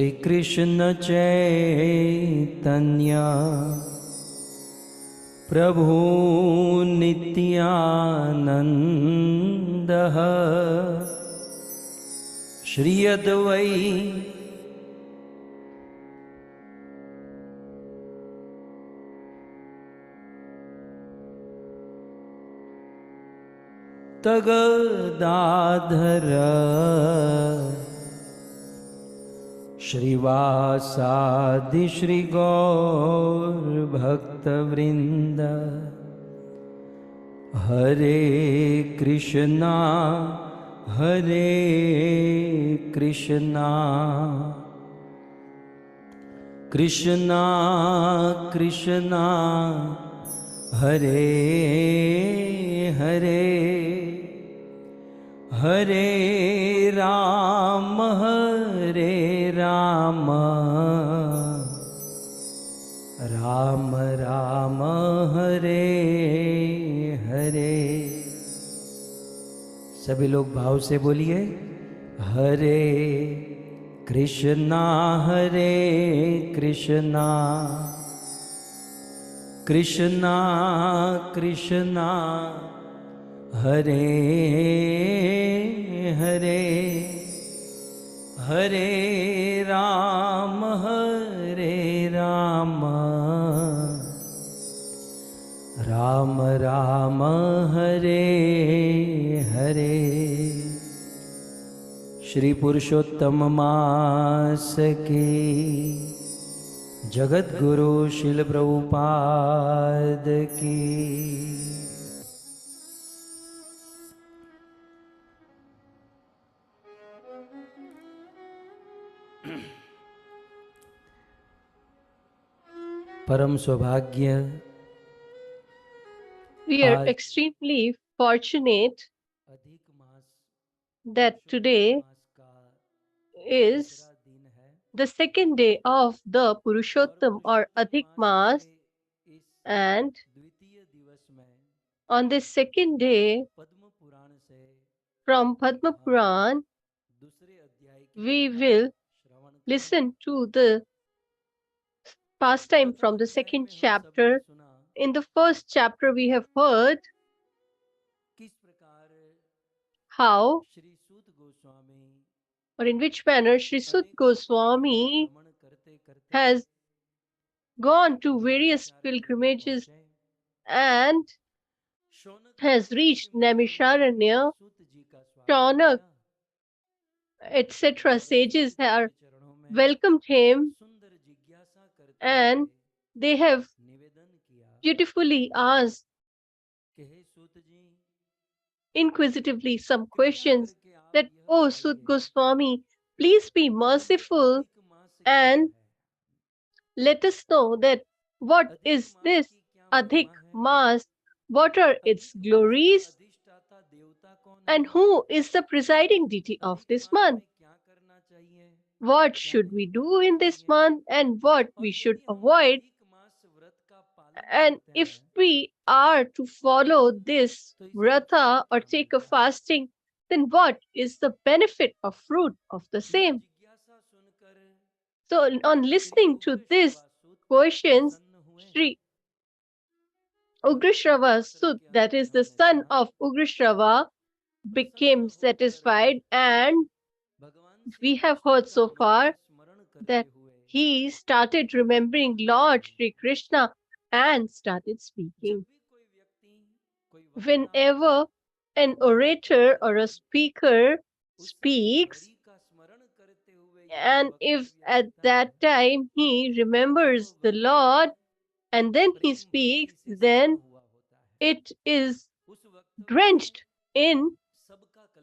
Shri Krishna Chaitanya Prabhu Nityananda Shri Advai Tagadadhara Shrivasadi Shri Gaur Bhakta Vrinda Hare Krishna Hare Krishna Krishna Krishna Hare Hare Hare Rama Hare Rama Rama Rama Hare Hare। सभी लोग भाव से बोलिए हरे कृष्णा कृष्णा कृष्णा हरे हरे हरे राम राम राम हरे हरे। श्री पुरुषोत्तम मास की जगत गुरु शिल प्रभुपाद की। परम सौभाग्य। We are extremely fortunate that today is the second day of the Purushottam or Adhik Mas, and on this second day from Padma Puran we will listen to the pastime from the second chapter. In the first chapter we have heard how or in which manner Sri Sut Goswami has gone to various pilgrimages and has reached Naimisharanya. Shaunak, etc. sages have welcomed him and they have beautifully asked inquisitively some questions that, "Oh Sut Goswami, please be merciful and let us know that what is this Adhik Mas, what are its glories, and who is the presiding deity of this month? What should we do in this month and what we should avoid? And if we are to follow this vrata or take a fasting, then what is the benefit or fruit of the same?" So on listening to these questions, Sri Ugrashrava Sut, that is the son of Ugrashrava, became satisfied, and we have heard so far that he started remembering Lord Sri Krishna and started speaking. Whenever an orator or a speaker speaks, and if at that time he remembers the Lord and then he speaks, then it is drenched in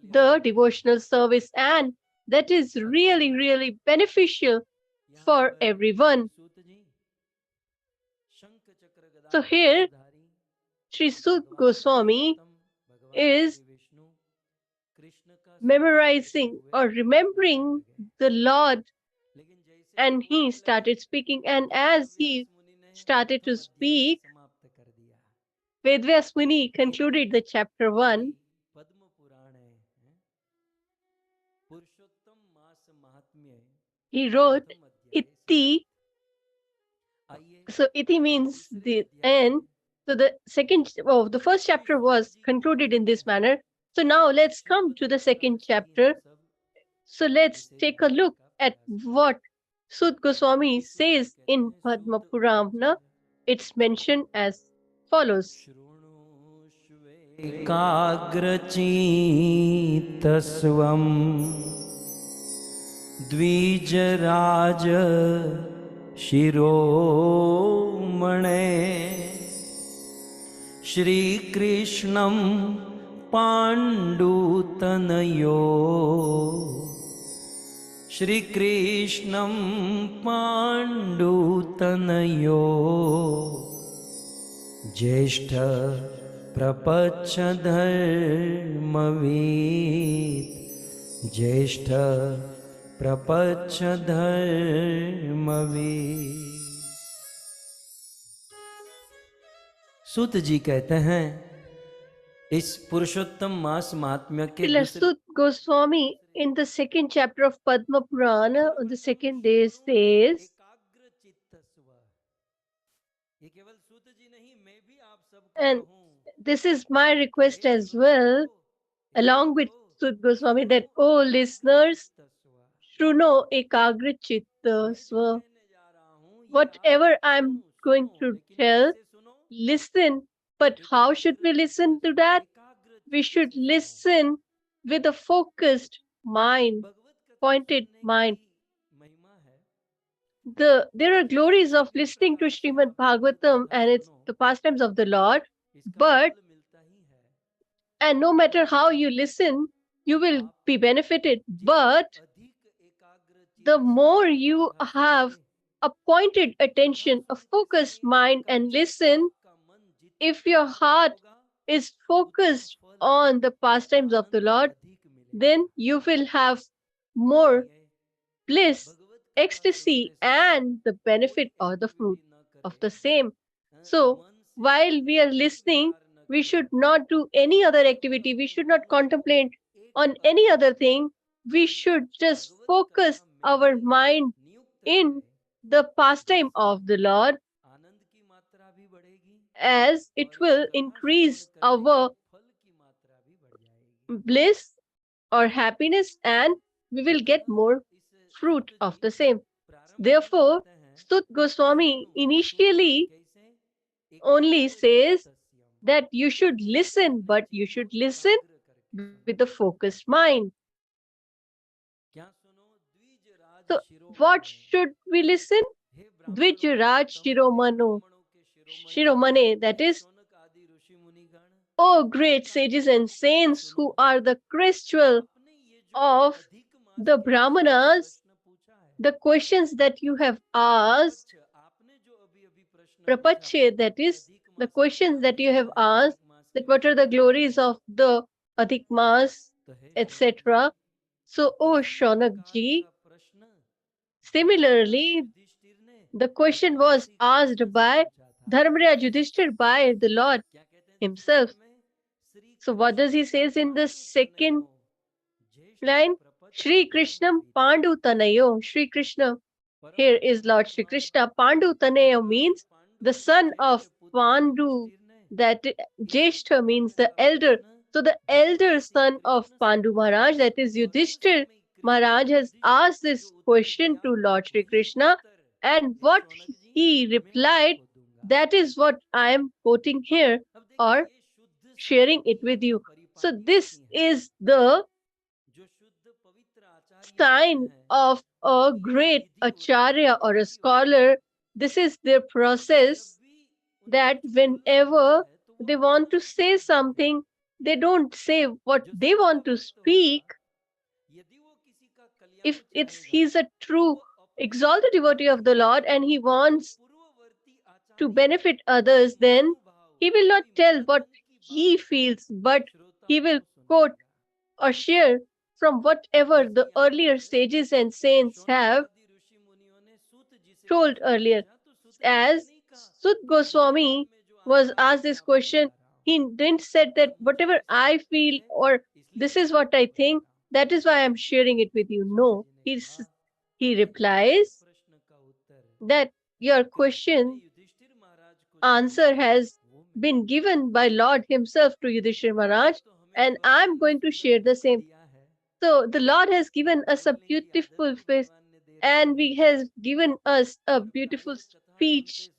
the devotional service, and that is really, really beneficial for everyone. So here, Sri Sut Goswami is memorizing or remembering the Lord, and he started speaking. And as he started to speak, Vedvyas Muni concluded the chapter 1. he wrote Iti. So Iti means the end. So the first chapter was concluded in this manner. So now let's come to the second chapter. So let's take a look at what Sud Goswami says in Padma Purana. It's mentioned as follows. एकाग्रचित्तस्वं Dwijraj शिरोमणे श्रीकृष्णं पाण्डुतनयो श्रीकृष्णं पाण्डुतनयो ज्येष्ठ प्रपच्छ धर्मवीत ज्येष्ठ प्रपच्छ धर्मवीत। सूत जी कहते हैं इस पुरुषोत्तम मास महात्म्य के Sud Goswami in the second chapter of Padma Purana on the second day says, and this is my request as well, along with Sud Goswami, that all listeners, Shruno Ekagra Chitta Swa. Whatever I'm going to tell, listen. But how should we listen to that? We should listen with a focused mind, pointed mind. There are glories of listening to Srimad Bhagavatam and it's the pastimes of the Lord, and no matter how you listen, you will be benefited. But the more you have a pointed attention, a focused mind, and listen, if your heart is focused on the pastimes of the Lord, then you will have more bliss, ecstasy, and the benefit or the fruit of the same. So, while we are listening, we should not do any other activity. We should not contemplate on any other thing. We should just focus our mind in the pastime of the Lord, as it will increase our bliss or happiness and we will get more fruit of the same. Therefore, Sut Goswami initially only says that you should listen, but you should listen with a focused mind. So, what should we listen? Dvijraj Shiromane, that is, O great sages and saints who are the crystal of the Brahmanas, the questions that you have asked, Prapache, that is, the questions that you have asked, that what are the glories of the Adhik Mas, etc. So, O Shaunakji, similarly, the question was asked by Dharmraj Yudhishthir by the Lord himself. So what does he says in the second line? Shri Krishnam Pandu Tanayo. Shri Krishna. Here is Lord Shri Krishna. Pandu Tanayo means the son of Pandu. That Jeshta means the elder. So the elder son of Pandu Maharaj, that is Yudhishthir Maharaj, has asked this question to Lord Shri Krishna, and what he replied, that is what I am quoting here or sharing it with you. So this is the sign of a great acharya or a scholar. This is their process, that whenever they want to say something, they don't say what they want to speak. If he's a true exalted devotee of the Lord and he wants to benefit others, then he will not tell what he feels, but he will quote or share from whatever the earlier sages and saints have told earlier. As Sut Goswami was asked this question, he didn't said that whatever I feel or this is what I think, that is why I'm sharing it with you. No, He replies that your question answer has been given by Lord himself to Yudhishthira Maharaj, and I'm going to share the same. So the Lord has given us a beautiful face, and he has given us a beautiful speech.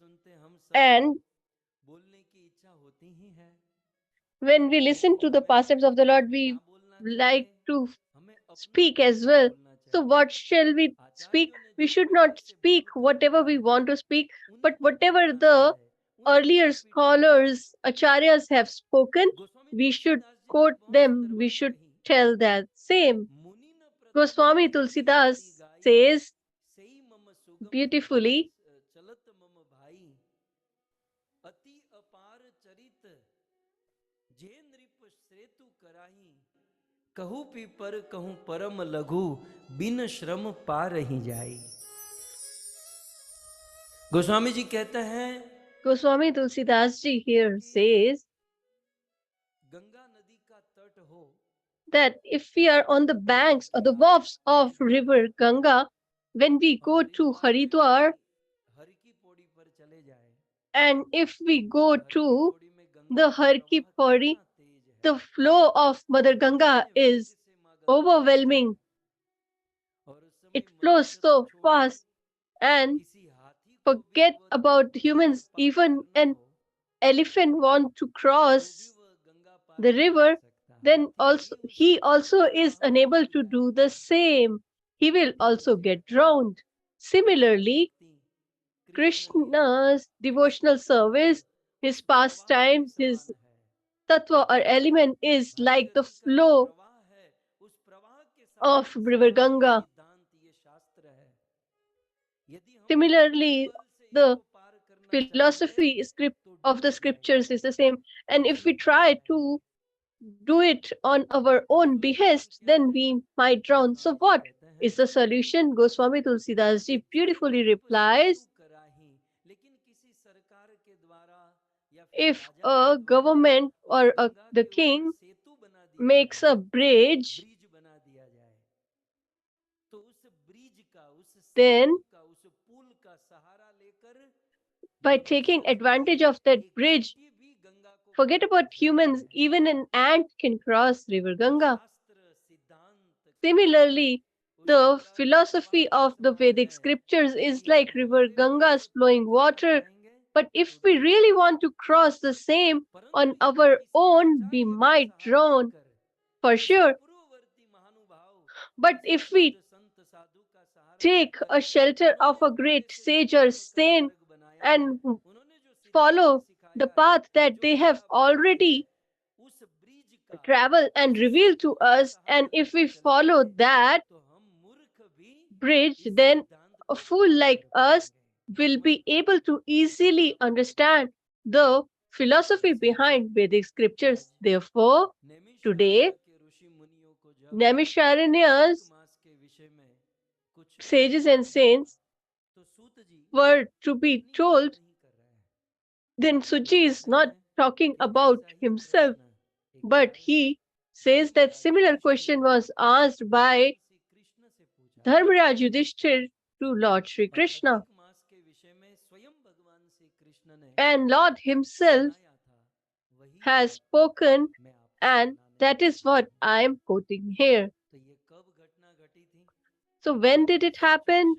And when we listen to the pastimes of the Lord, we like to speak as well. So what shall we speak? We should not speak whatever we want to speak, but whatever the earlier scholars, acharyas have spoken, we should quote them, we should tell that same. Goswami Tulsidas says beautifully, कहूँ P पर कहूँ परम लघु बिन श्रम पा रही जाई। गोस्वामी जी कहते हैं, Goswami Tulsidas ji here says Ganga नदी का तट हो, that if we are on the banks or the wharfs of river Ganga, when we go to Haridwar, हर की पौड़ी पर चले जाए, and if we go to the Har Ki Pauri, तेज है, the flow of Mother Ganga is overwhelming. और उस समय It flows so fast, and किसी हाथी को forget about humans, even an elephant want to cross Ganga par the river, then also he also is unable to do the same. He will also get drowned. Similarly, Krishna's devotional service, his pastime, his tattva or element is like the flow of river Ganga. Similarly, the philosophy script of the scriptures is the same. And if we try to do it on our own behest, then we might drown. So, what is the solution? Goswami Tulsidas ji beautifully replies, if a government or the king makes a bridge, then by taking advantage of that bridge, forget about humans, even an ant can cross river Ganga. Similarly, the philosophy of the Vedic scriptures is like river Ganga's flowing water. But if we really want to cross the same on our own, we might drown for sure. But if we take a shelter of a great sage or saint and follow the path that they have already traveled and revealed to us, and if we follow that bridge, then a fool like us will be able to easily understand the philosophy behind Vedic scriptures. Therefore, today, Naimisharanyas, sages and saints, were to be told, then Suji is not talking about himself, but he says that similar question was asked by Dharmaraj Yudhishthir to Lord Sri Krishna. And Lord himself has spoken, and that is what I am quoting here. So when did it happen?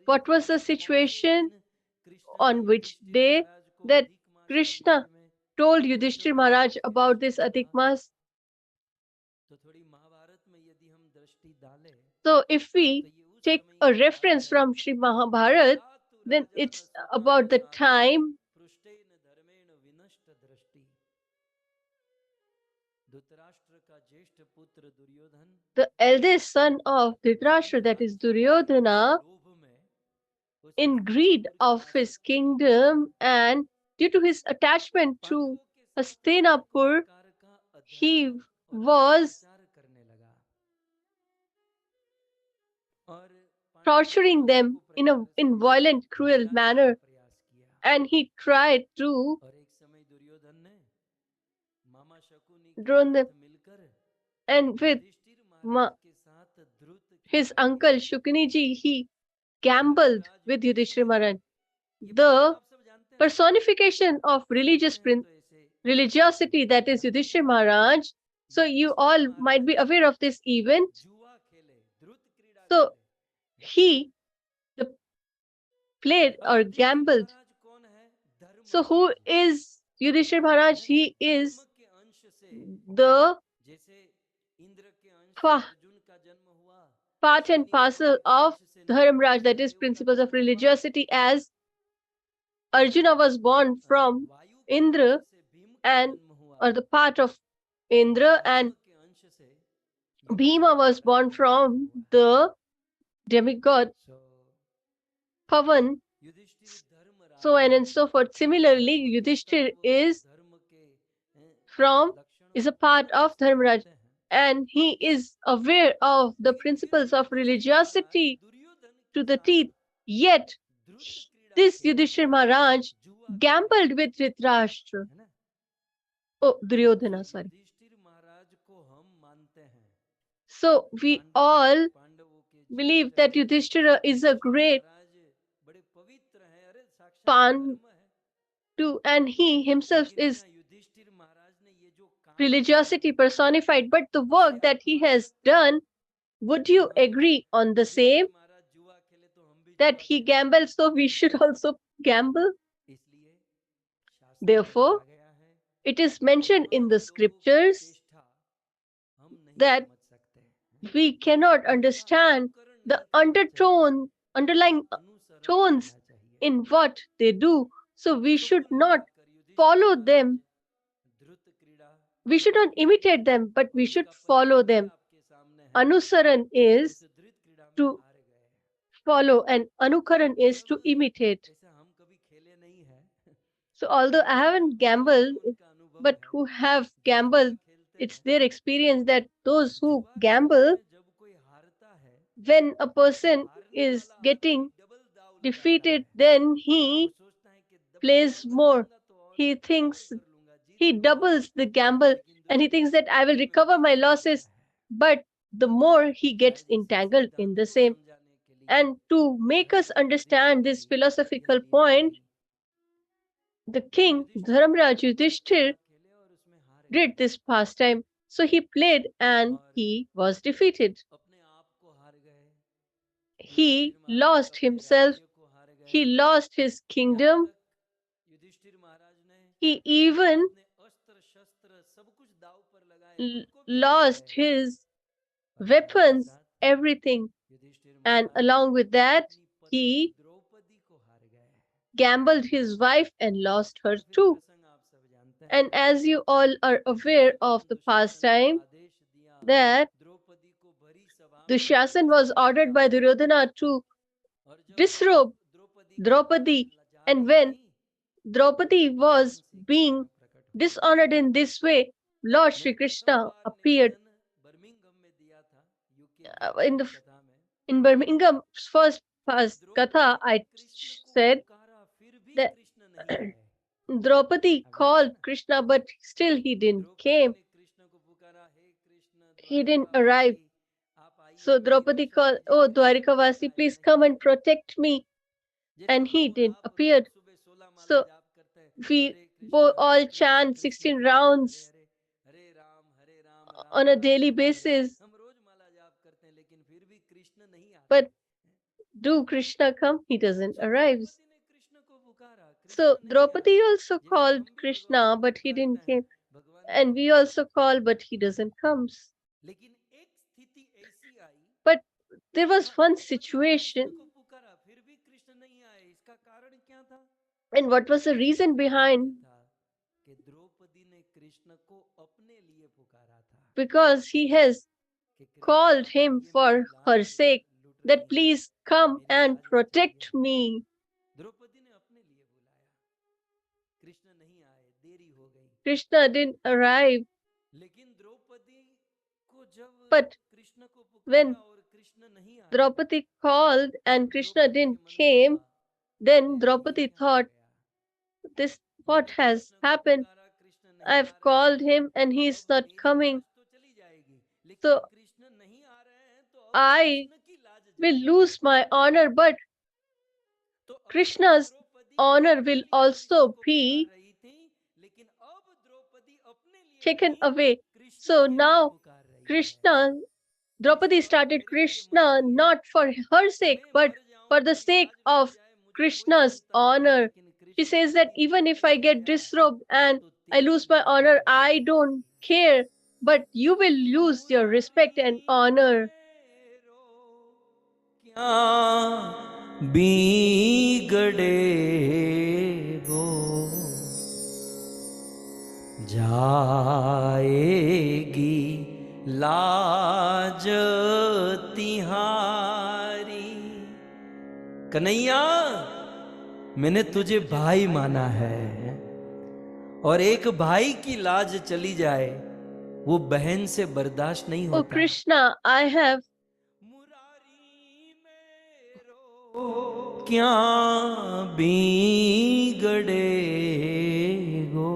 What was the situation? On which day that Krishna told Yudhishthir Maharaj about this Adhik Mas? So if we take a reference from Sri Mahabharat, then it's about the time the eldest son of Dhritarashtra, that is Duryodhana, in greed of his kingdom and due to his attachment to Hastinapur, he was torturing them in violent, cruel manner, and he tried to drown them. And with his uncle Shukniji, he gambled with Yudhishthira Maharaj. The personification of religiosity, that is Yudhishthira Maharaj. So you all might be aware of this event. So he the played or gambled. So who is Yudhishthira Maharaj? He is the part and parcel of Dharmraj, that is principles of religiosity, as Arjuna was born from Indra and or the part of Indra, and Bhima was born from the demigod Pavan, so on and so forth. Similarly, Yudhishthir is a part of Dharmraj, and he is aware of the principles of religiosity to the teeth. Yet, this Yudhishthir Maharaj gambled with Dhritarashtra. Oh, Duryodhana, sorry. So we all believe that Yudhishthira is a great Pandu, and he himself is religiosity personified. But the work that he has done, would you agree on the same? That he gambled, so we should also gamble. Therefore, it is mentioned in the scriptures that we cannot understand the underlying tones in what they do. So we should not follow them. We should not imitate them, but we should follow them. Anusaran is to follow, and Anukaran is to imitate. So although I haven't gambled, but who have gambled, it's their experience that those who gamble, when a person is getting defeated, then he plays more. He thinks he doubles the gamble, and he thinks that I will recover my losses, but the more he gets entangled in the same. And to make us understand this philosophical point, the king Dharmraj Yudhishthir did this pastime. So he played and he was defeated. He lost himself. He lost his kingdom. He even lost his weapons, everything. And along with that, he gambled his wife and lost her too. And as you all are aware of the pastime, that Dushyasan was ordered by Duryodhana to disrobe Draupadi, and when Draupadi was being dishonored in this way, Lord Shri Krishna appeared in Birmingham's first Katha. I said that Draupadi called Krishna, but still he didn't came. He didn't arrive. So Draupadi called, "Oh, Dwarikavasi, please come and protect me." And he didn't appear. So we all chant 16 rounds on a daily basis. But do Krishna come? He doesn't arrive. So Draupadi also called Krishna, but he didn't come. And we also call, but he doesn't come. But there was one situation. And what was the reason behind? Because he has called him for her sake, that please come and protect me. Krishna didn't arrive. But when Draupadi called and Krishna didn't came, then Draupadi thought, this what has happened? I've called him and he's not coming. So I will lose my honor, but Krishna's honor will also be taken away. So now Krishna, Draupadi started Krishna not for her sake, but for the sake of Krishna's honor. She says that even if I get disrobed and I lose my honor, I don't care, but you will lose your respect and honor. बिगड़े वो जाएगी लाज तिहारी। कन्हैया, मैंने तुझे भाई माना है, और एक भाई की लाज चली जाए वो बहन से बर्दाश्त नहीं Oh होता। Krishna, I have क्या बिगड़े गो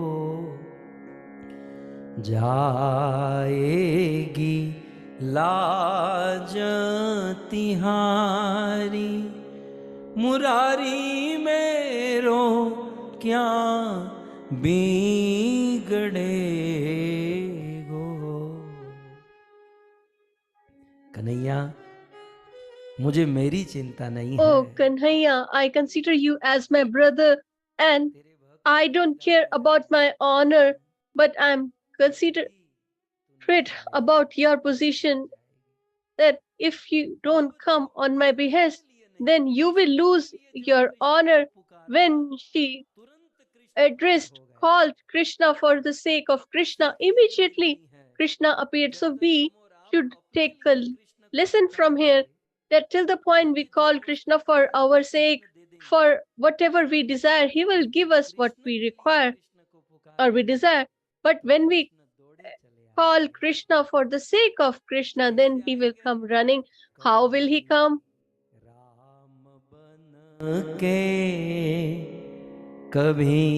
जाएगी लाज तिहारी। मुरारी मेरो क्या बिगड़े गो। कन्हैया, मुझे मेरी चिंता नहीं है। Oh Kanhaiya, I consider you as my brother and I don't care about my honor, but I'm considerate about your position, that if you don't come on my behest, then you will lose your honor. When she called Krishna for the sake of Krishna, immediately Krishna appeared. So we should take a lesson from here, that till the point we call Krishna for our sake, for whatever we desire, he will give us what we require or we desire. But when we call Krishna for the sake of Krishna, then he will come running. How will he come? के कभी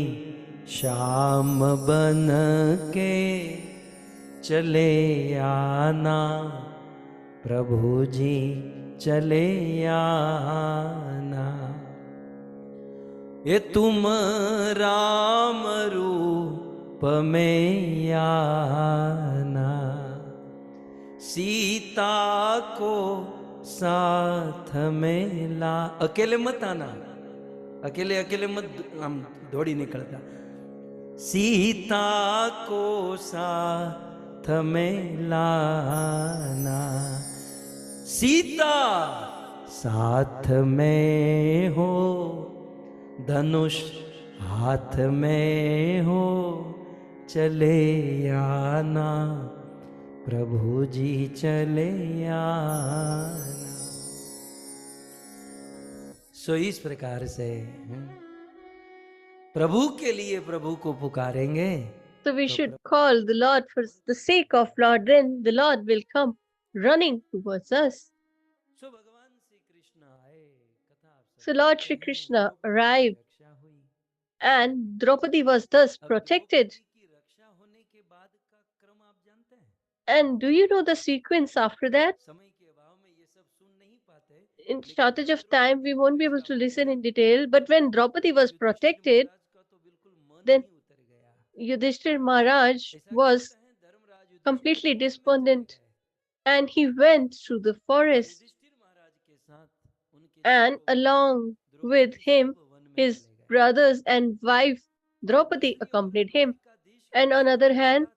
शाम बन के चले आना, प्रभु जी चले आना। ये तुम राम रूप में आना, सीता को साथ में ला। अकेले मत आना, अकेले अकेले मत, हम दौड़ी निकलता। सीता को साथ में लाना, सीता साथ में हो, धनुष हाथ में हो, चले आना, प्रभु जी चले आना। सो इस प्रकार से प्रभु के लिए प्रभु को पुकारेंगे। So we should call the Lord for the sake of Lord, then the Lord will come running towards us. So Lord Shri Krishna arrived and Draupadi was thus protected. And do you know the sequence after that? In shortage of time, we won't be able to listen in detail. But when Draupadi was protected, then Yudhishthir Maharaj was completely despondent and he went through the forest. And along with him, his brothers and wife Draupadi accompanied him. And on the other hand,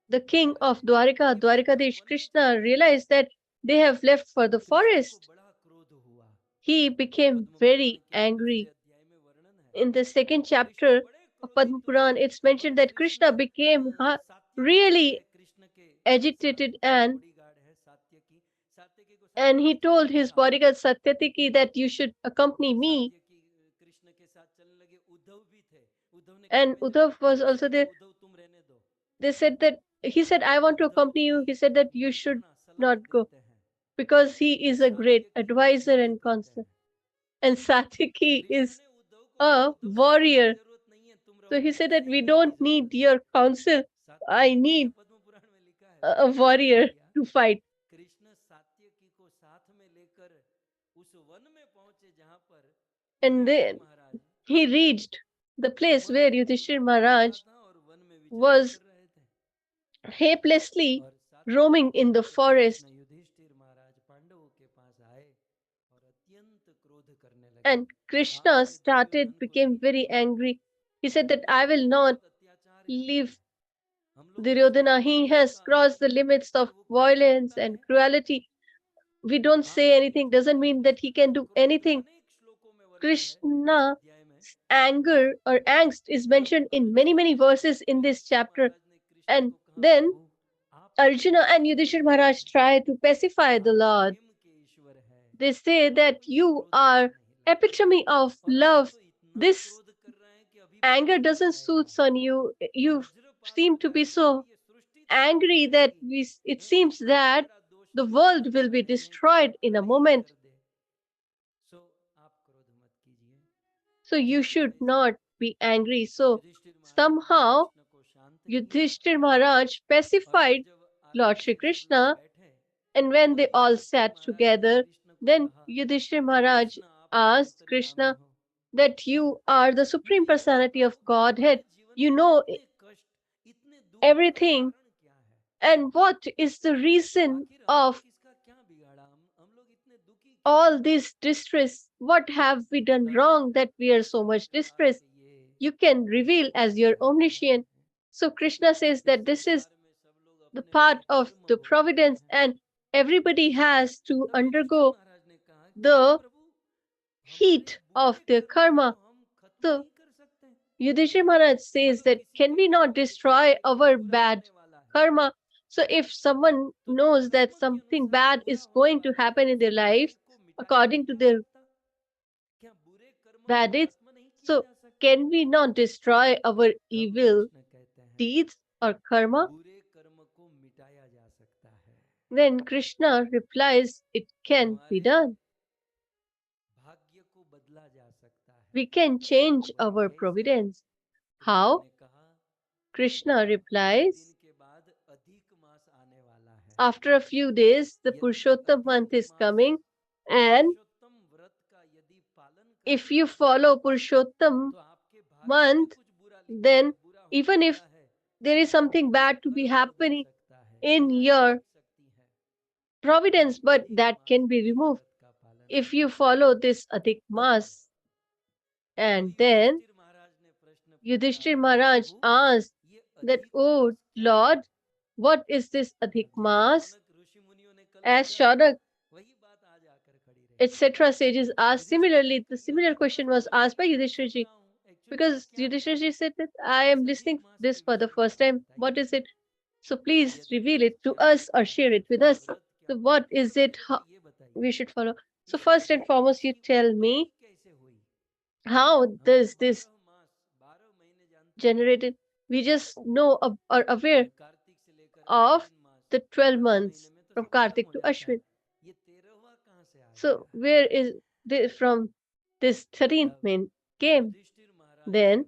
the king of Dwarika, Dwarikadesh Krishna, realized that they have left for the forest. He became very angry. In the second chapter of Padma Puran, it's mentioned that Krishna became really agitated and he told his bodyguard Satyaki that you should accompany me. And Uddhav was also there. They said that, he said, I want to accompany you. He said that you should not go because he is a great advisor and counselor. And Satyaki is a warrior. So he said that we don't need your counsel. I need a warrior to fight. And then he reached the place where Yudhishthir Maharaj was helplessly roaming in the forest. And Krishna became very angry. He said that I will not leave Duryodhana. He has crossed the limits of violence and cruelty. We don't say anything doesn't mean that he can do anything. Krishna's anger or angst is mentioned in many, many verses in this chapter. And then Arjuna and Yudhishthira Maharaj try to pacify the Lord. They say that you are epitome of love. This anger doesn't suit on you. You seem to be so angry that it seems that the world will be destroyed in a moment. So you should not be angry. So somehow Yudhishthir Maharaj pacified Lord Shri Krishna, and when they all sat together, then Yudhishthir Maharaj asked Krishna that you are the Supreme Personality of Godhead. You know everything. And what is the reason of all this distress? What have we done wrong that we are so much distressed? You can reveal as your omniscient. So Krishna says that this is the part of the providence and everybody has to undergo the heat of their karma. So Yudhishthira Maharaj says that can we not destroy our bad karma? So if someone knows that something bad is going to happen in their life according to their bad deeds, so can we not destroy our evil deeds or karma? Then Krishna replies, it can be done. We can change our providence. How? Krishna replies, after a few days, the Purushottam month is coming, and if you follow Purushottam month, then even if there is something bad to be happening in your providence, but that can be removed if you follow this Adhik Mas. And then Yudhishthir Maharaj asked that, oh Lord, what is this Adhik Mas? As Shadak, etc. sages asked, similarly, the similar question was asked by Yudhishthirji, because Yudhishthirji said that I am listening this for the first time. What is it? So please reveal it to us or share it with us. So what is it? How we should follow? So first and foremost, you tell me, how does this generated? We just know or aware of the 12 months from Kartik to Ashwin. So where is this from this 13th main came? Then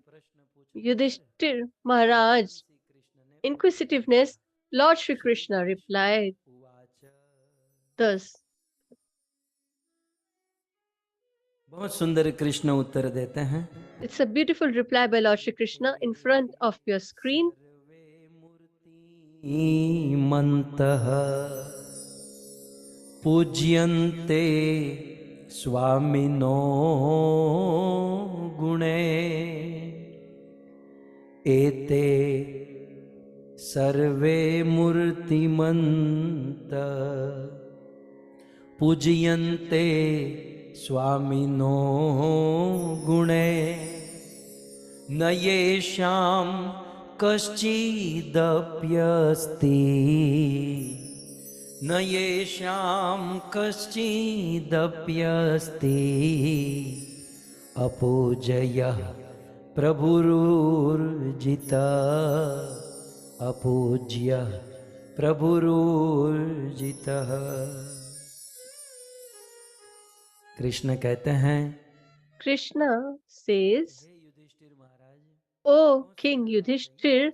Yudhishthir Maharaj inquisitiveness, Lord Shri Krishna replied thus. बहुत सुंदर कृष्ण उत्तर देते हैं. It's a beautiful reply by Lord Shri Krishna in front of your screen. मन्तः पूज्यन्ते स्वामिनो गुणे एते सर्वे मूर्तिमन्त पूज्यन्ते स्वामिनो गुणे न येषां कश्चिदप्यस्ति न येषां कश्चिदप्यस्ति अपूजयः प्रभुरुर्जितः अपूज्यः प्रभुरुर्जितः. कृष्ण कहते हैं, Krishna says, O King Yudhishthir,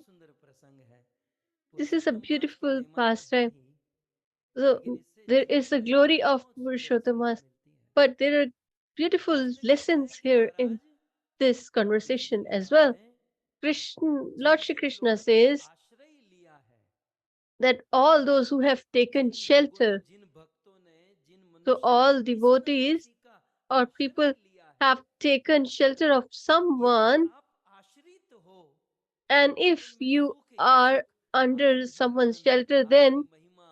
this is a beautiful pastime. So there is the glory of Purushottam, but there are beautiful lessons here in this conversation as well. Lord Shri Krishna says that all those who have taken shelter, so all devotees or people have taken shelter of someone, and if you are under someone's shelter, then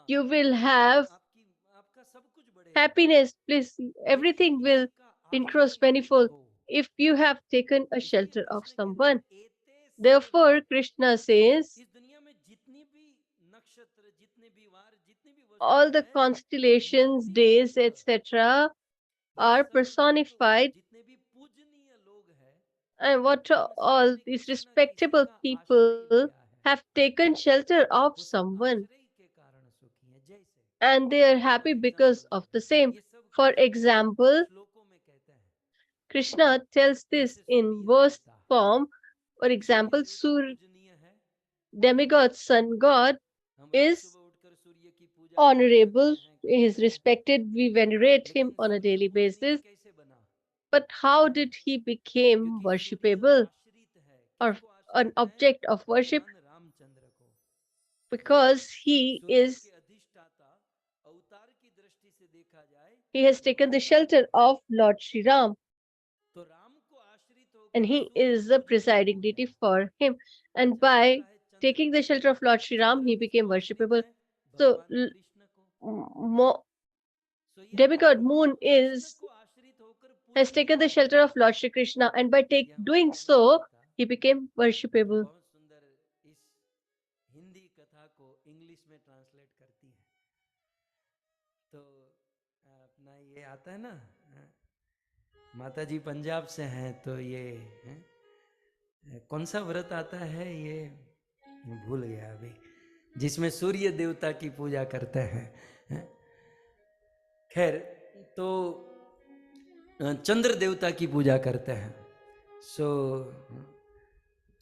you will have happiness, bliss, everything will increase manifold if you have taken a shelter of someone. Therefore, Krishna says all the constellations, days, etc., are personified, and what all these respectable people have taken shelter of someone, and they are happy because of the same. For example, Krishna tells this in verse form. For example, Sur, demigod sun god, is honorable, he is respected, we venerate him on a daily basis. But how did he become worshipable or an object of worship? Because he has taken the shelter of Lord Sri Ram, and he is the presiding deity for him. And by taking the shelter of Lord Sri Ram, he became worshipable. So, demigod moon has taken the shelter of Lord Shri Krishna, and by doing so, he became worshipable. Hindi कथा को English में translate करती हैं। तो अपना ये आता है ना, माता जी पंजाब से हैं, तो ये कौन सा व्रत आता है, ये भूल गया अभी, जिसमें सूर्य देवता की पूजा करते हैं। खैर, तो चंद्र देवता की पूजा करते हैं। सो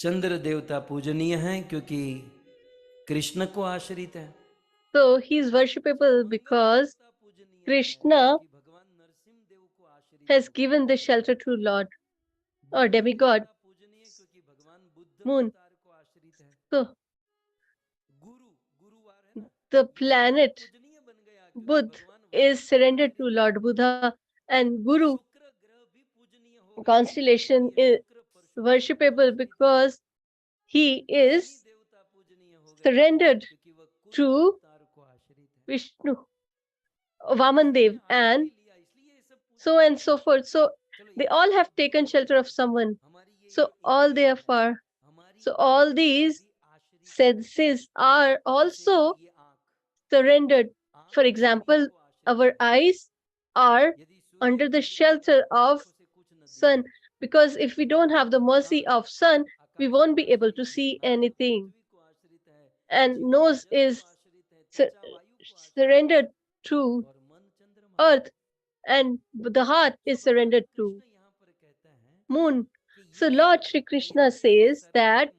चंद्र देवता पूजनीय हैं क्योंकि कृष्ण को आश्रित है। So he is worshipable because Krishna has given the shelter to Lord or demigod moon. So the planet Buddha is surrendered to Lord Buddha, and Guru constellation is worshipable because he is surrendered to Vishnu, Vamandev, and so forth. So they all have taken shelter of someone. So all these senses are also surrendered. For example, our eyes are under the shelter of sun, because if we don't have the mercy of sun, we won't be able to see anything. And nose is surrendered to earth, and the heart is surrendered to moon. So Lord Shri Krishna says that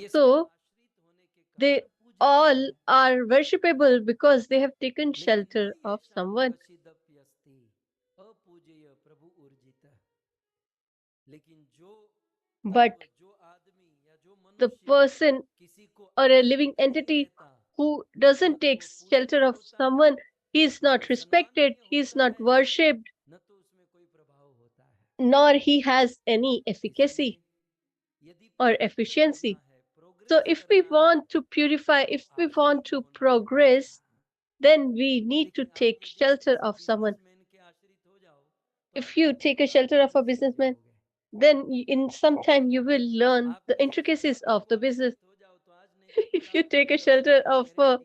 so they all are worshipable because they have taken shelter of someone. But the person or a living entity who doesn't take shelter of someone, he is not respected, he is not worshipped, nor he has any efficacy or efficiency. So if we want to purify, if we want to progress, then we need to take shelter of someone. If you take a shelter of a businessman, then in some time you will learn the intricacies of the business. If you take a shelter of a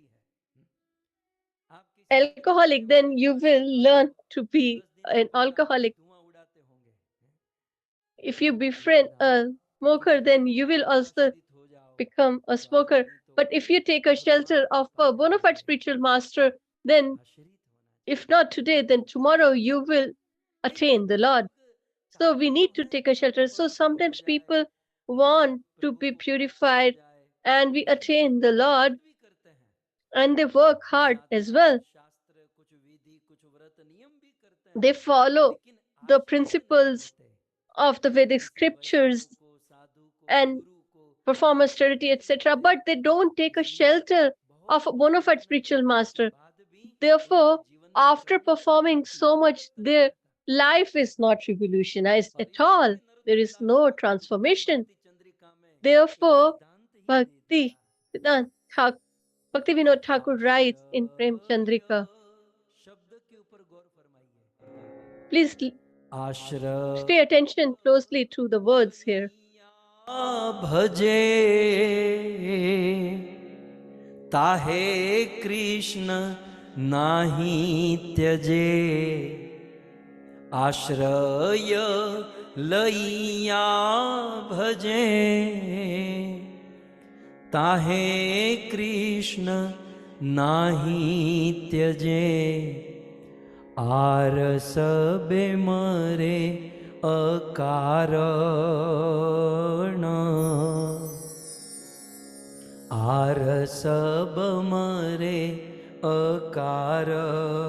alcoholic, then you will learn to be an alcoholic. If you befriend a smoker, then you will also become a smoker. But if you take a shelter of a bona fide spiritual master, then if not today, then tomorrow you will attain the Lord. So we need to take a shelter. So sometimes people want to be purified and we attain the Lord, and they work hard as well. They follow the principles of the Vedic scriptures and perform austerity, etc., but they don't take a shelter of a bona fide spiritual master. Therefore, after performing so much, their life is not revolutionized at all. There is no transformation. Therefore, Bhakti Vedant Thak- Bhakti Vinod Thakur writes in Prem Chandrika. Please pay attention closely to the words here. भजे ताहे कृष्ण नाही त्यजे आश्रय लइया भजे ताहे कृष्ण नाही त्यजे are सबे मरे अकारण आर सब मरे अकारण।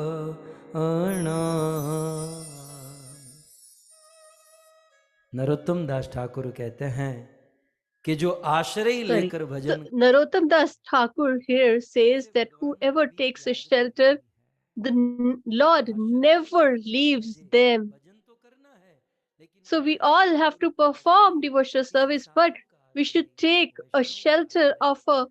नरोत्तम दास ठाकुर कहते हैं कि जो आश्रय लेकर भजन, Narottam Das Thakur here says that whoever takes a shelter, the Lord never leaves them. So we all have to perform devotional service, but we should take a shelter of a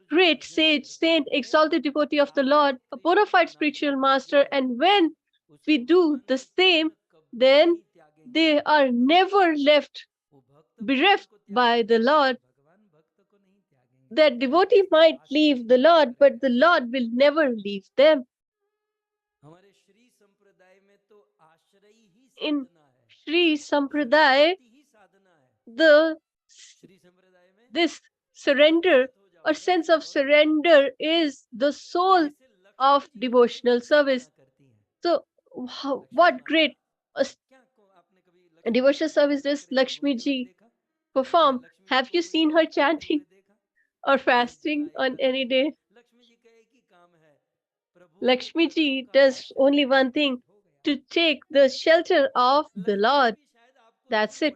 great sage, saint, exalted devotee of the Lord, a bona fide spiritual master. And when we do the same, then they are never left bereft by the Lord. That devotee might leave the Lord, but the Lord will never leave them. In Sri Sampradaya, this surrender or sense of surrender is the soul of devotional service. So, what great devotional service does Lakshmi ji perform? Have you seen her chanting or fasting on any day? Lakshmi ji does only one thing, to take the shelter of the Lord. That's it.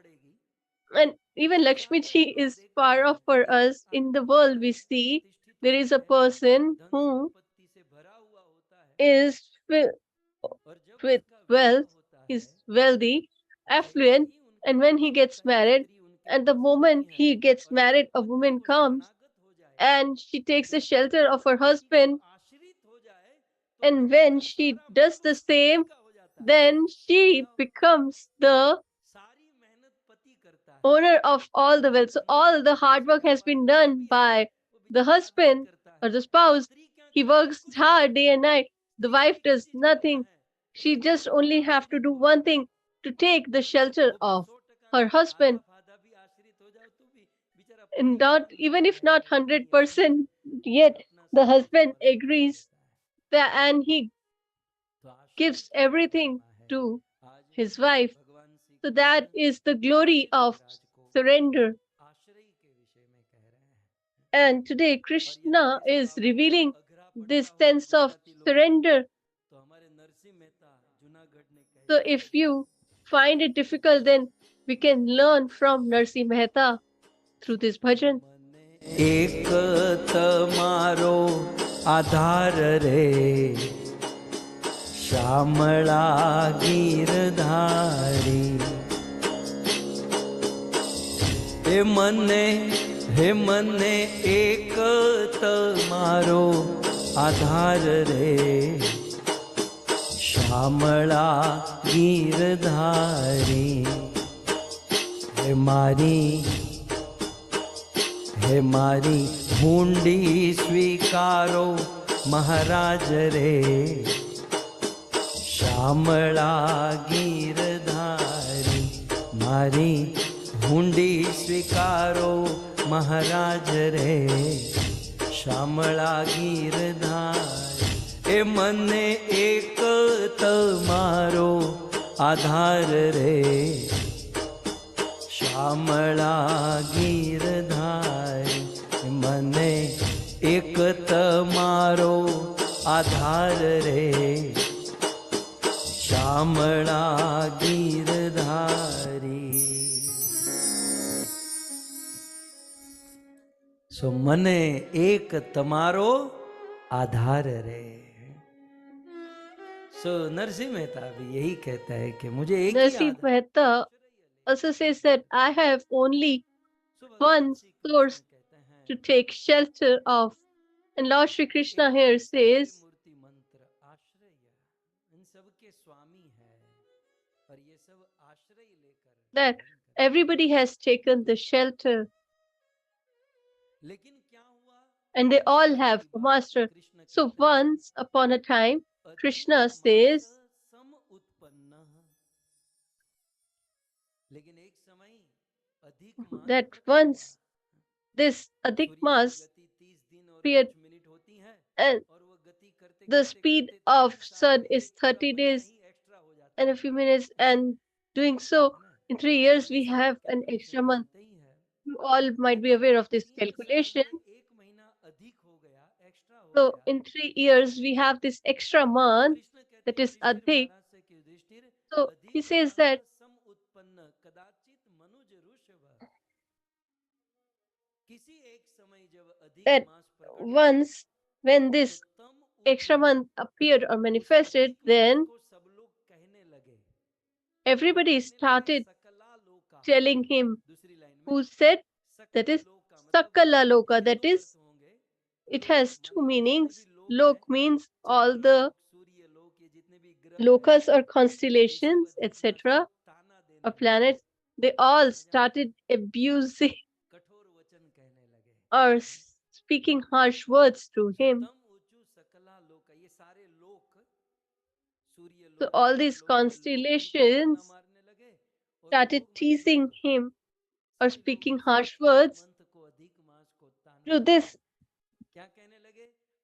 And even Lakshmi ji is far off for us. In the world, we see there is a person who is with wealth, is wealthy, affluent, and when he gets married, and the moment he gets married, a woman comes and she takes the shelter of her husband. And when she does the same, then she becomes the owner of all the wealth. So all the hard work has been done by the husband or the spouse. He works hard day and night. The wife does nothing. She just only have to do one thing, to take the shelter of her husband. And not, even if not 100%, yet the husband agrees that, and he gives everything to his wife. So that is the glory of surrender. And today Krishna is revealing this sense of surrender. So if you find it difficult, then we can learn from Narsi Mehta through this bhajan. एक तमारो आधार रे श्यामला गिरधारी हे मने एक तमारो आधार रे श्यामला गिरधारी हे मारी हुंडी स्वीकारो महाराज रे श्यामला गिरधारी मारी हुंडी स्वीकारो महाराज रे श्यामला गिरधारी ए मने एक तमारो आधार रे श्यामला गिरधारी તમારો આધાર રે શામળા ગીરધારી. સો મને એક તમારો आधार रे. सो नरसिंह मेहता भी यही कहता है कि मुझे एक ही Narsi Mehta also says that I have only one source to take shelter of. And Lord Shri Krishna here says that everybody has taken the shelter and they all have a master. So once upon a time, Krishna says that once this Adhik Mas period and the speed of sun is 30 days and a few minutes, and doing so in 3 years we have an extra month. You all might be aware of this calculation. So in 3 years we have this extra month, that is Adhik. So he says that once when this extra month appeared or manifested, then everybody started telling him, who said, that is Sakala Loka, that is, it has two meanings. Lok means all the lokas or constellations, etc., or planets. They all started abusing or speaking harsh words to him. So all these constellations started teasing him or speaking harsh words to this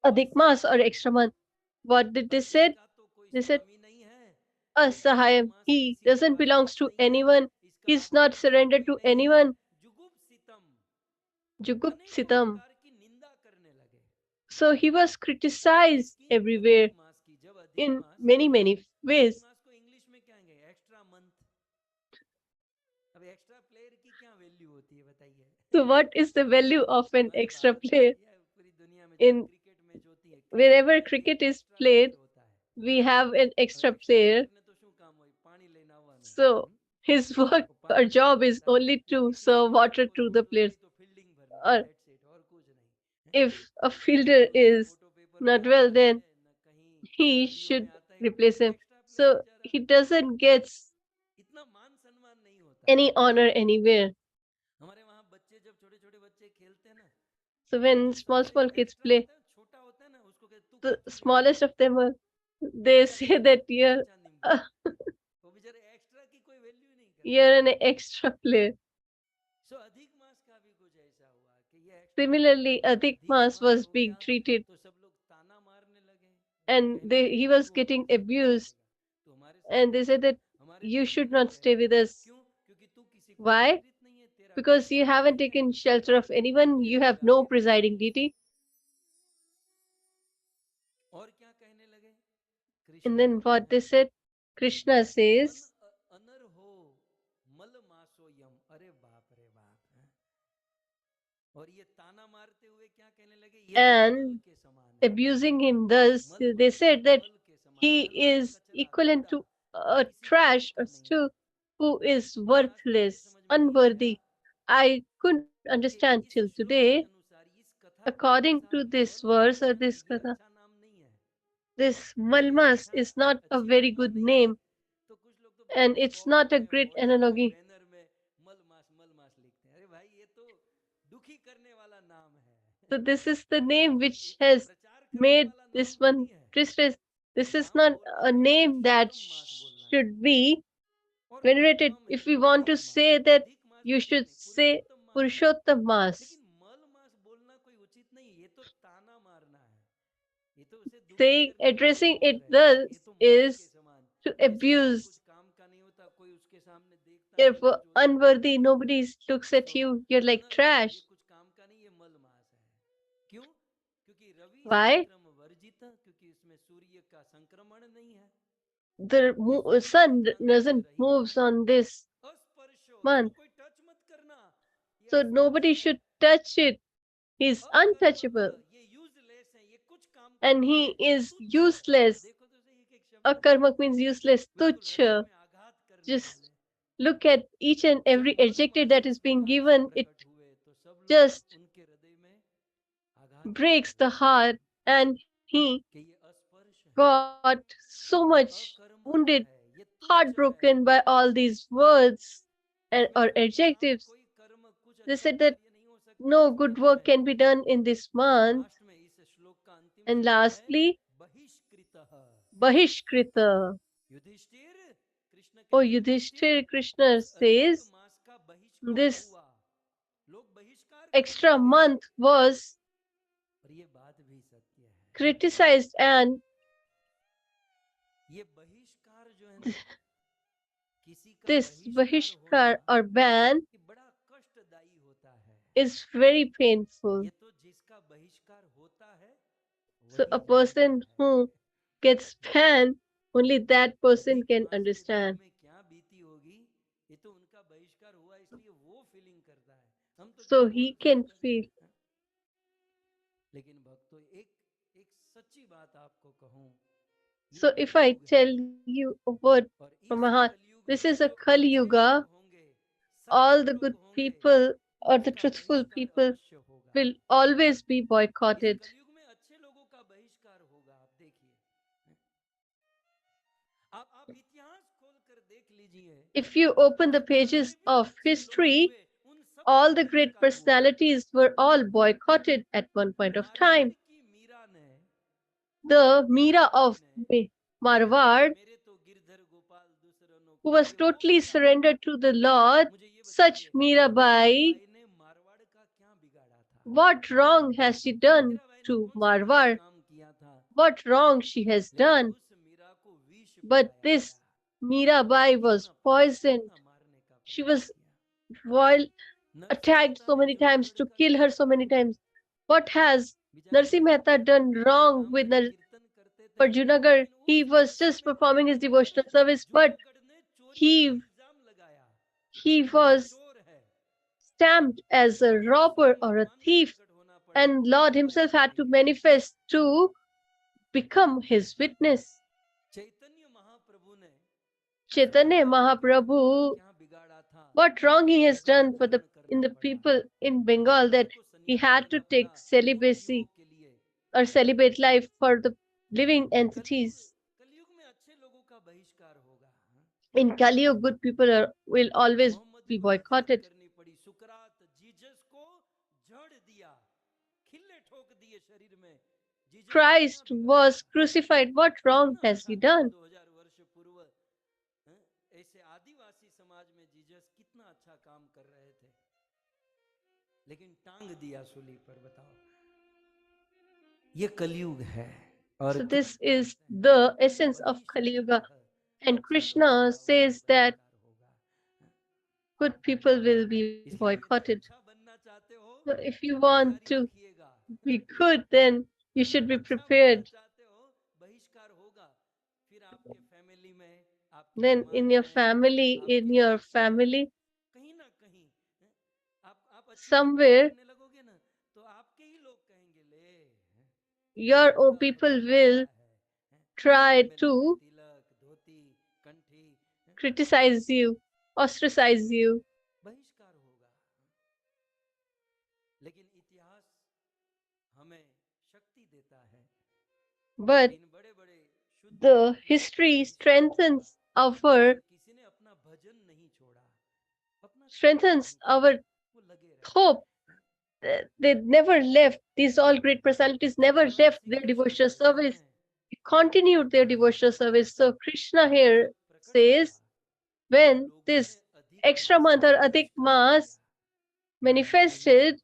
Adhik Mas or extra month. What did they say? They said, Asahayam, he doesn't belong to anyone. He's not surrendered to anyone. Jugup Sitam. So he was criticized everywhere in many ways. So what is the value of an extra player? In wherever cricket is played, we have an extra player. So his work or job is only to serve water to the players. Or if a fielder is not well, then he should replace him. So he doesn't get any honor anywhere. So when small kids play, the smallest of them are, they say that you're an extra player. Similarly, Adhik Mas was being treated and he was getting abused, and they said that you should not stay with us. Why? Because you haven't taken shelter of anyone, you have no presiding deity. And then what they said, Krishna says, and abusing him thus, they said that he is equivalent to a trash or stew who is worthless, unworthy. I couldn't understand till today. According to this verse or this katha, this Malmas is not a very good name, and it's not a great analogy. So this is the name which has made this one Krishna. This is not a name that should be venerated. If we want to say that, you should say Purushottam Mas. Saying, addressing it thus is to abuse. If unworthy, nobody looks at you, you're like trash. Why? The sun doesn't move on this month, so nobody should touch it. He's untouchable and he is useless. Akarmak means useless, tuchha. Just look at each and every adjective that is being given. It just breaks the heart, and he got so much wounded, heartbroken by all these words and or adjectives. They said that no good work can be done in this month. And lastly, Bahishkrita. Oh, Yudhishthir, Krishna says this extra month was criticized, and this Bahishkar or ban is very painful. So a person who gets banned, only that person can understand. So he can feel. So if I tell you a word from my heart, this is a Kali Yuga. All the good people or the truthful people will always be boycotted. If you open the pages of history, all the great personalities were all boycotted at one point of time. The Meera of Marwar, who was totally surrendered to the Lord, such Mirabai, what wrong has she done to Marwar? What wrong she has done? But this Mirabai was poisoned. She was while attacked so many times, to kill her so many times. What has Narsi Mehta done wrong with Arjunagar? He was just performing his devotional service, but he he was stamped as a robber or a thief, and Lord himself had to manifest to become his witness. Chaitanya Mahaprabhu, what wrong he has done for the in the people in Bengal that he had to take celibacy or celibate life for the living entities. In Kali Yuga, good people will always be boycotted. Christ was crucified. What wrong has he done? So this is the essence of Kali Yuga. And Krishna says that good people will be boycotted. So if you want to be good, then you should be prepared. Then in your family, somewhere, your own people will try to criticize you, ostracize you. But the history strengthens our hope. They never left. These all great personalities never left their devotional service. They continued their devotional service. So Krishna here says, when this extra month or Adhik Mas manifested,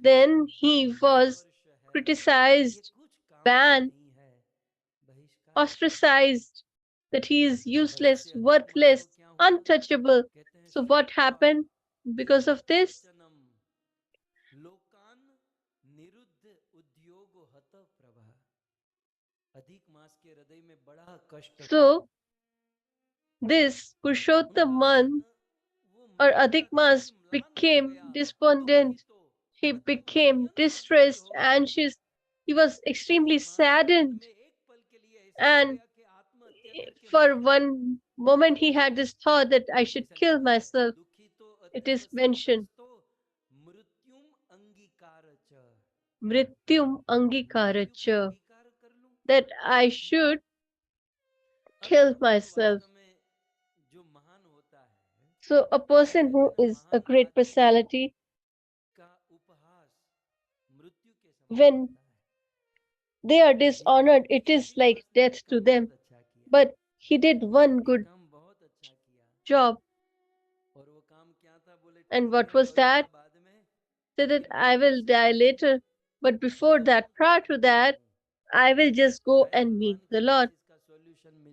then he was criticized, banned, ostracized, that he is useless, worthless, untouchable. So what happened because of this? So this Purushottam month or Adhik Mas became despondent. He became distressed, anxious. He was extremely saddened. And for one moment, he had this thought that I should kill myself. It is mentioned, Mrityum Angikaracha, that I should kill myself. So, a person who is a great personality, when they are dishonored, it is like death to them. But he did one good job. And what was that? Said that I will die later. But before that, prior to that, I will just go and meet the Lord.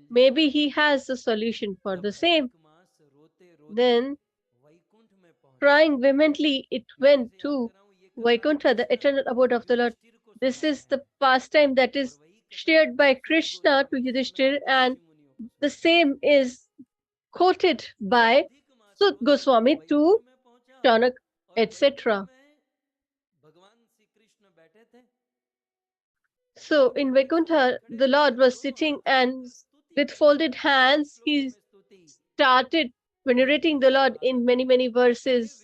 Maybe he has a solution for the same. Then, crying vehemently, it went to Vaikuntha, the eternal abode of the Lord. This is the pastime that is shared by Krishna to Yudhishthir, and the same is quoted by Sut Goswami to Chanak, etc. So in Vaikuntha, the Lord was sitting and with folded hands, he started venerating the Lord in many, many verses.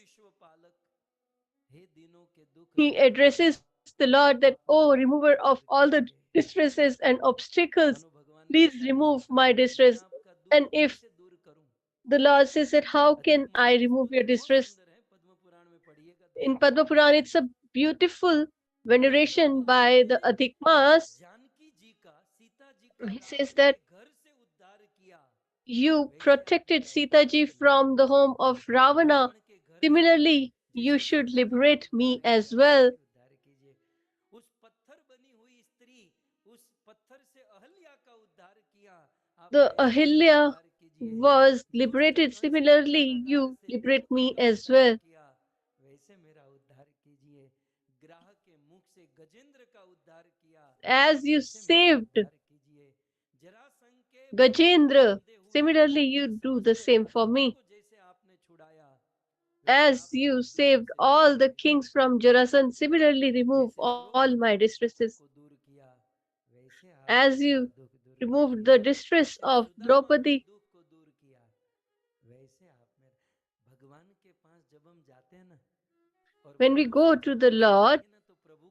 He addresses the Lord that, oh, remover of all the distresses and obstacles, please remove my distress. And if the Lord says that, how can I remove your distress? In Padma Puran, it's a beautiful veneration by the Adhik Mas. He says that you protected Sita ji from the home of Ravana. Similarly, you should liberate me as well. The Ahilya was liberated. Similarly, you liberate me as well. As you saved Gajendra, similarly, you do the same for me. As you saved all the kings from Jarasan, similarly remove all my distresses. As you removed the distress of Draupadi. When we go to the Lord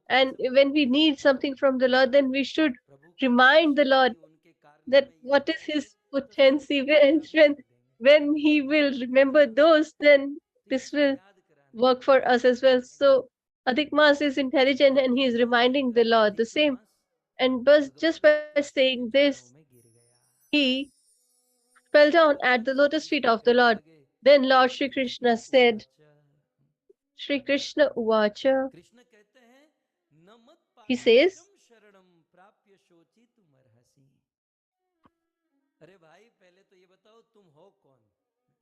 and when we need something from the Lord, then we should remind the Lord that what is his potency and strength. When he will remember those, then this will work for us as well. So Adhik Mas is intelligent and he is reminding the Lord the same. And just by saying this, he fell down at the lotus feet of the Lord. Then Lord Sri Krishna said, Sri Krishna Uvacha, he says,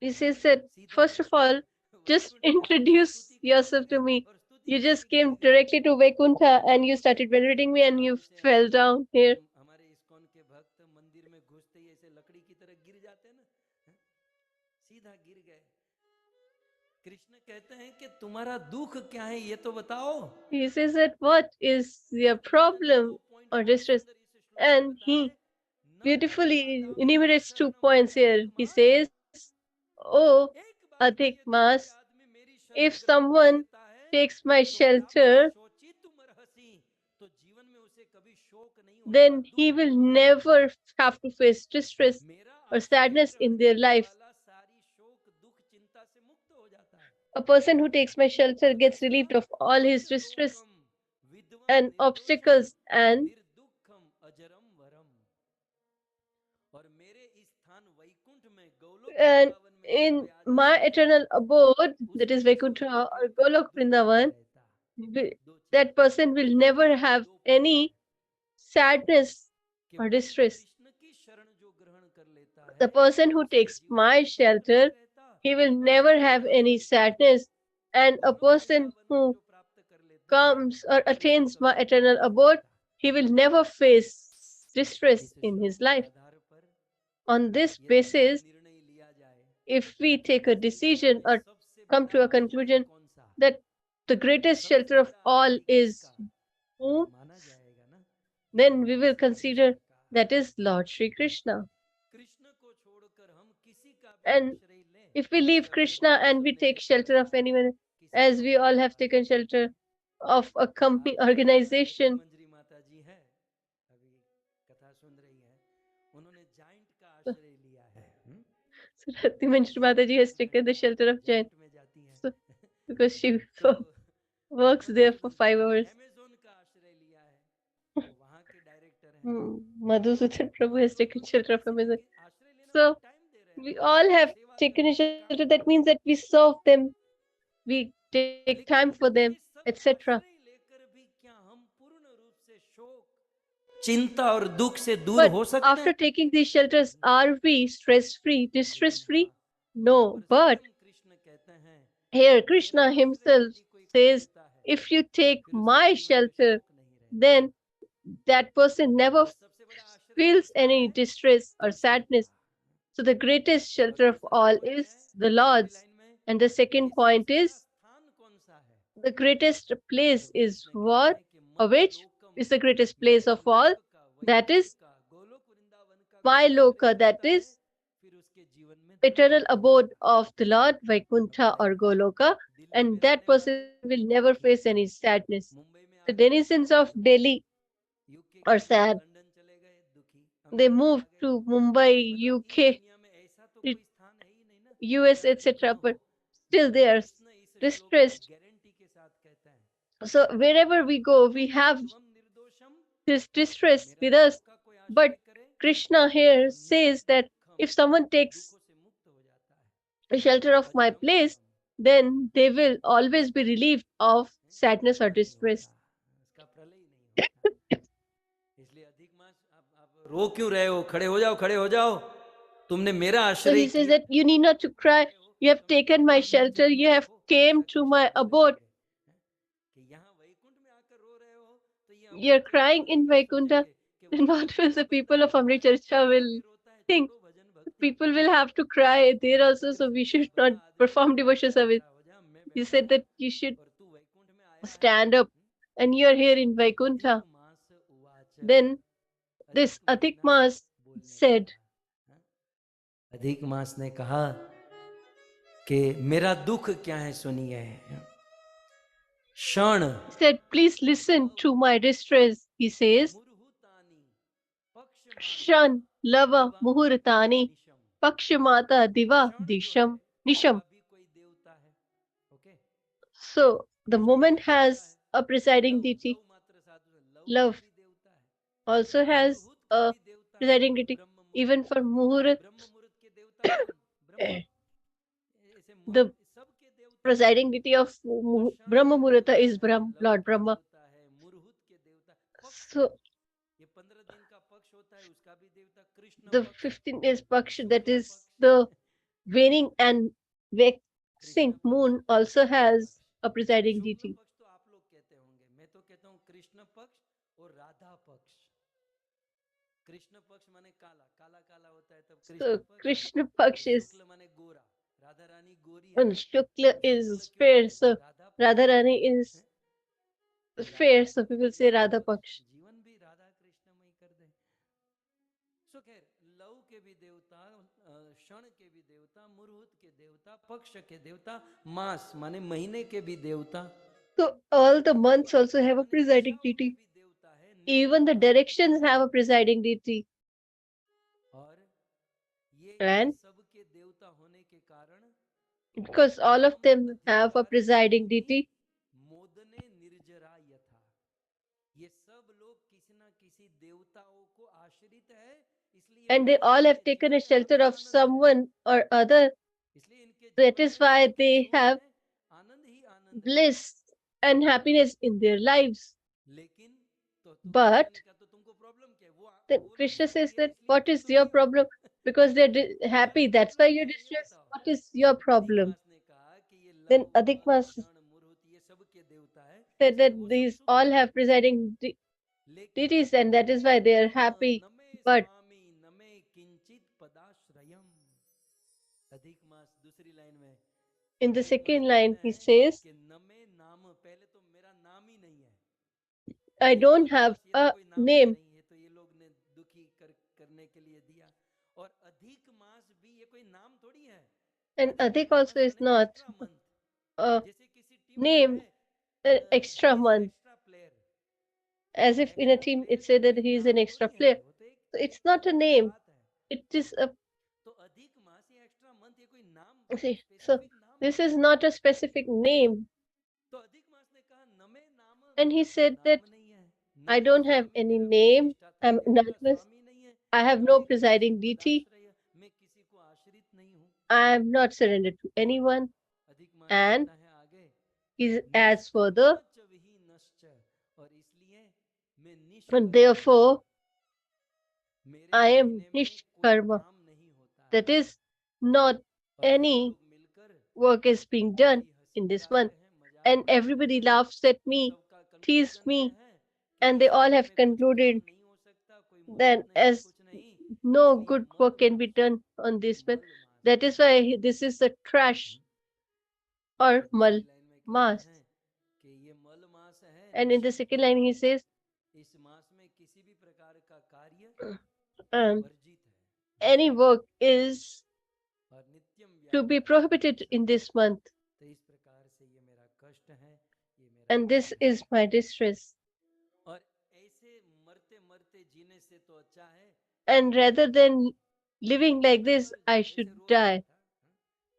he says that, first of all, just introduce yourself to me. You just came directly to Vaikuntha and you started venerating me and you fell down here. He says that, what is your problem or distress? And he beautifully enumerates 2 points here. He says, oh, Adhik Mas, if someone takes my shelter, then he will never have to face distress or sadness in their life. A person who takes my shelter gets relieved of all his distress and obstacles, and in my eternal abode, that is Vaikuntha or Golok Vrindavan, that person will never have any sadness or distress. The person who takes my shelter, he will never have any sadness. And a person who comes or attains my eternal abode, he will never face distress in his life. On this basis, if we take a decision or come to a conclusion that the greatest shelter of all is whom, then we will consider that is Lord Sri Krishna. And if we leave Krishna and we take shelter of anyone, as we all have taken shelter of a company organization, so Rati Manjri Mataji has taken the shelter of Jain, so, because she works there for 5 hours. Madhusudan Prabhu has taken shelter of Amazon. So we all have taken a shelter. That means that we serve them, we take time for them, etc. चिंता और दुख से दूर But हो सकते after हैं? taking these shelters, are we stress free, distress free? No. But here Krishna himself says, if you take my shelter, then that person never feels any distress or sadness. So the greatest shelter of all is the Lord's. And the second point is the greatest place is what? Or which is the greatest place of all? That is my loka, that is eternal abode of the Lord, Vaikuntha or Goloka, and that person will never face any sadness. The denizens of Delhi are sad. They moved to Mumbai, UK, US, etc., but still they are distressed. So wherever we go, we have this distress with us. But Krishna here says that if someone takes a shelter of my place, then they will always be relieved of sadness or distress. रो क्यों रहे हो? खड़े हो जाओ, खड़े हो जाओ। तुमने मेरा So आश्रय he says किया। that you need not to cry. You have taken my shelter. You have came to my abode. You're crying in Vaikuntha. Then what will the people of Amritsar will think? People will have to cry there also, so we should not perform devotion service. He said that you should stand up, and you're here in Vaikuntha. Then this Adhik Mas said, अधिक मास ने कहा कि मेरा दुख क्या है सुनिए। क्षण he said, please listen to my distress. He says, Shan lava muhurtani pakshamata diva disham nisham. So the moment has a presiding deity. Love also has a presiding deity. Even for Muhurat, the presiding deity of Brahma Murata is Lord Brahma. So the 15 days Paksha, that is the waning and waxing moon, also has a presiding deity. So Krishna Paksh is and Shukla is fair, so Radharani is fair, so people say Radha Paksh. के भी देवता, क्षण के भी देवता, मुहूर्त के देवता, पक्ष के देवता, मास माने महीने के भी देवता. So all the months also have a presiding deity. Even the directions have a presiding deity. And because all of them have a presiding deity, and they all have taken a shelter of someone or other. That is why they have bliss and happiness in their lives. But then Krishna says that what is your problem? Because they're happy, that's why you're distressed. What is your problem? Then Adhik Mas said that these all have presiding deities, and that is why they are happy. But दूसरी line में in the अधिक मास second कहते line, he हैं says, कि नमे नाम, पहले तो मेरा नाम ही नहीं है, I ये don't मल have मास, ये तो a कोई नाम ही name. नहीं है, तो ये लोग ने दुखी करने के लिए दिया। और अधिक मास भी ये कोई नाम थोड़ी है, And अधिक Adik मास also is माने not एक्स्ट्रा मंथ, a जैसे किसी टीम में name, कहे an he extra is an month. Extra player, As if in a extra team it player भी said that कोई he is an नाम extra थोड़ी है, player. वो तो एक So it's not a दूसरी name. बात है। It is a तो अधिक मास या एक्स्ट्रा मंथ ये कोई नाम, see. So स्पेसिफिक नाम this नहीं is है। not a specific name. तो अधिक मास ने कहा नमे नाम, And he मेरा कोई said that नाम नहीं है, I नमे don't have स्वामी, any मेरा कोई name. अधिष्ठाता I'm या मेरा anonymous. स्वामी नहीं है, I have no नमे किंचित presiding deity. पदाश्रय, मैं किसी को आश्रित नहीं हूँ। I am not surrendered to anyone. अधिक मास And कहता है आगे, he adds further, निष्कर्मा च विहीनश्च, और इसलिए मैं and निष्कर्मा हूँ, therefore मेरे I am महीने में कोई Nishkarma. काम नहीं होता है, That is, not और सब any लोग मिलकर work is being done मेरी हंसी in this उड़ाते month. हैं, मजाक And उड़ाते everybody हैं, laughs at और me, सबका tease कंक्लूजन ये me, है कि and they इस all महीने have में कुछ काम concluded नहीं हो सकता, कोई that मुहूर्त नहीं, as कुछ नहीं, no इसलिए good मल work can be mass, done on ये this month. मल मास That है। is why this is a trash or और mal दूसरी लाइन में कहते mass. हैं कि ये मल मास है, And in the second line he says, इस मास में किसी भी प्रकार का कार्य um, वर्जित है, any work is और नित्यम to be व्याधि prohibited in this month. तो इस प्रकार से ये मेरा कष्ट है, ये मेरा And this दुख है। is my distress. और ऐसे मरते मरते जीने से तो अच्छा है And rather than living like मैं this, मर I जाऊं, ऐसे should रो रहा die. था,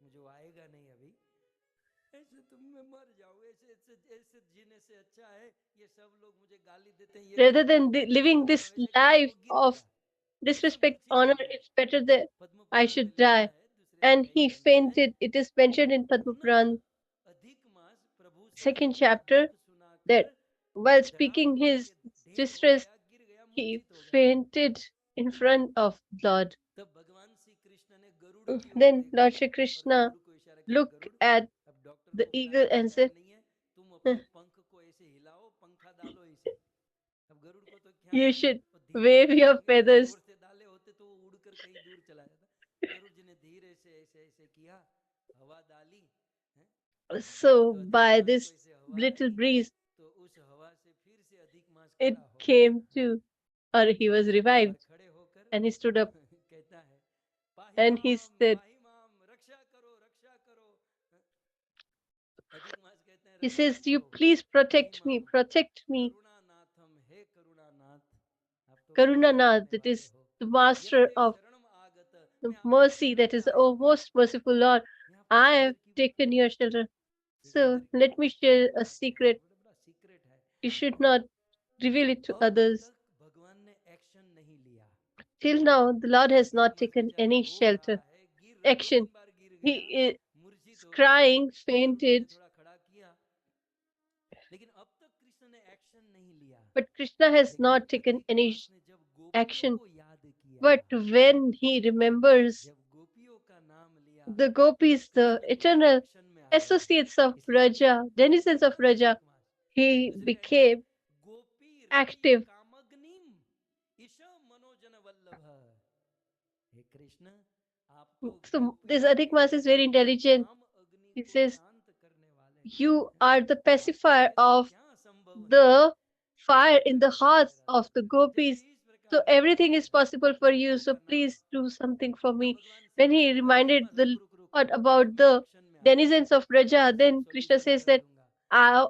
मुझे आएगा नहीं अभी, ऐसे तुम मैं मर जाऊं, ऐसे ऐसे ऐसे जीने से अच्छा है, ये सब लोग मुझे गाली देते हैं, ये Rather करते हैं, than वो करते हैं, living मर this जाऊं, ऐसे करके life वो गिर of पड़ा, ये सब disrespect, ठीक honor, हो जाए। it's better that Padma I पुराण में should लिखा die. है दूसरे And अध्याय he के अंत में, fainted. It is mentioned in Padma पुनः Puran, अधिक मास प्रभु से second अपना chapter, दुख that सुनाकर while धराम speaking पड़ his के ढेट हो distress, गया, गिर गया, he मूर्छित हो गया। fainted in front of Lord. तब भगवान श्री कृष्ण ने गरुड़ की ओर Then देखा Lord Shri और Krishna गरुड़ को इशारा किया, looked गरुड़, at अब डॉक्टर the को बुलाने eagle का and टाइम said, नहीं है, तुम अपने पंख को ऐसे हिलाओ, पंखा डालो इसे। अब गरुड़ को तो क्या you है, should वो धीरे wave धीरे your अगर feathers. जोर से डाले होते तो वो उड़कर कहीं दूर चला जाता। गरुड़ जी ने धीरे से ऐसे ऐसे किया, हवा डाली, हैं? So तो अधिक by मास को this ऐसे हवा little आई, breeze, तो उस हवा से फिर से अधिक मास it खड़ा हो गया, came to, or he was और revived, खड़े होकर and he stood up, कहता है, पाही and he माम said, पाही माम, रक्षा करो रक्षा करो। अधिक मास कहते हैं he रक्षा says, you करो, please पाही protect me, माम, protect me. करुणानाथम, हे करुणानाथ, आप तो करुणा Karunanath, करने that वाले is हो, the master यत्ते of शरणम आगत, the मैं आपकी mercy, शरण that में is, आया oh, हूँ, most merciful Lord. मैं आपको I have अंदर की बात taken your बताऊं, shelter. फिर So अंदर की let me बात, ये share बड़ी a बात है, ये secret. बड़ा सीक्रेट है। You should not reveal it to अब others. तक भगवान ने एक्शन नहीं लिया, Till now, the Lord has अधिक not मास taken बेचारा any रो रहा shelter, है, दो action. तीन बार गिर He गया, is मूर्छित हो गया, crying, गरुड़ जी ने fainted, थोड़ा खड़ा किया, लेकिन अब तक कृष्ण ने एक्शन नहीं लिया। but Krishna has लेकिन not taken अधिक any मास ने जब गोपियों action. को याद किया, But when he remembers जब गोपियों का नाम लिया, the तब gopis, the कृष्ण फिर से eternal एक्शन में आ गए। associates of इसलिए Raja, एक्टिव denizens of हुआ ना Raja, अधिक मास, he इसलिए कहते हैं became गोपी हृदय active. कामग्निम ईश मनोजन वल्लभ, हे कृष्ण, आप तो So this गोपियों Adhik के Mas is very हृदय की intelligent. काम अग्नि He को says, शांत करने वाले you हैं। are the आपके pacifier लिए of क्या संभव है, the fire आप in the कृपा करें hearts of राधा, the जब gopis. भी इस So प्रकार की everything बातें is हैं, possible for you. गोपियों So का नाम, please do something for तब me. भगवान श्री When he कृष्ण बोले अधिक reminded मास रुक the रुक रुक, Lord अब about मैं the एक्शन में आ गया, denizens of अब मैं Raja, सब then Krishna सॉल्यूशन says कर that दूंगा।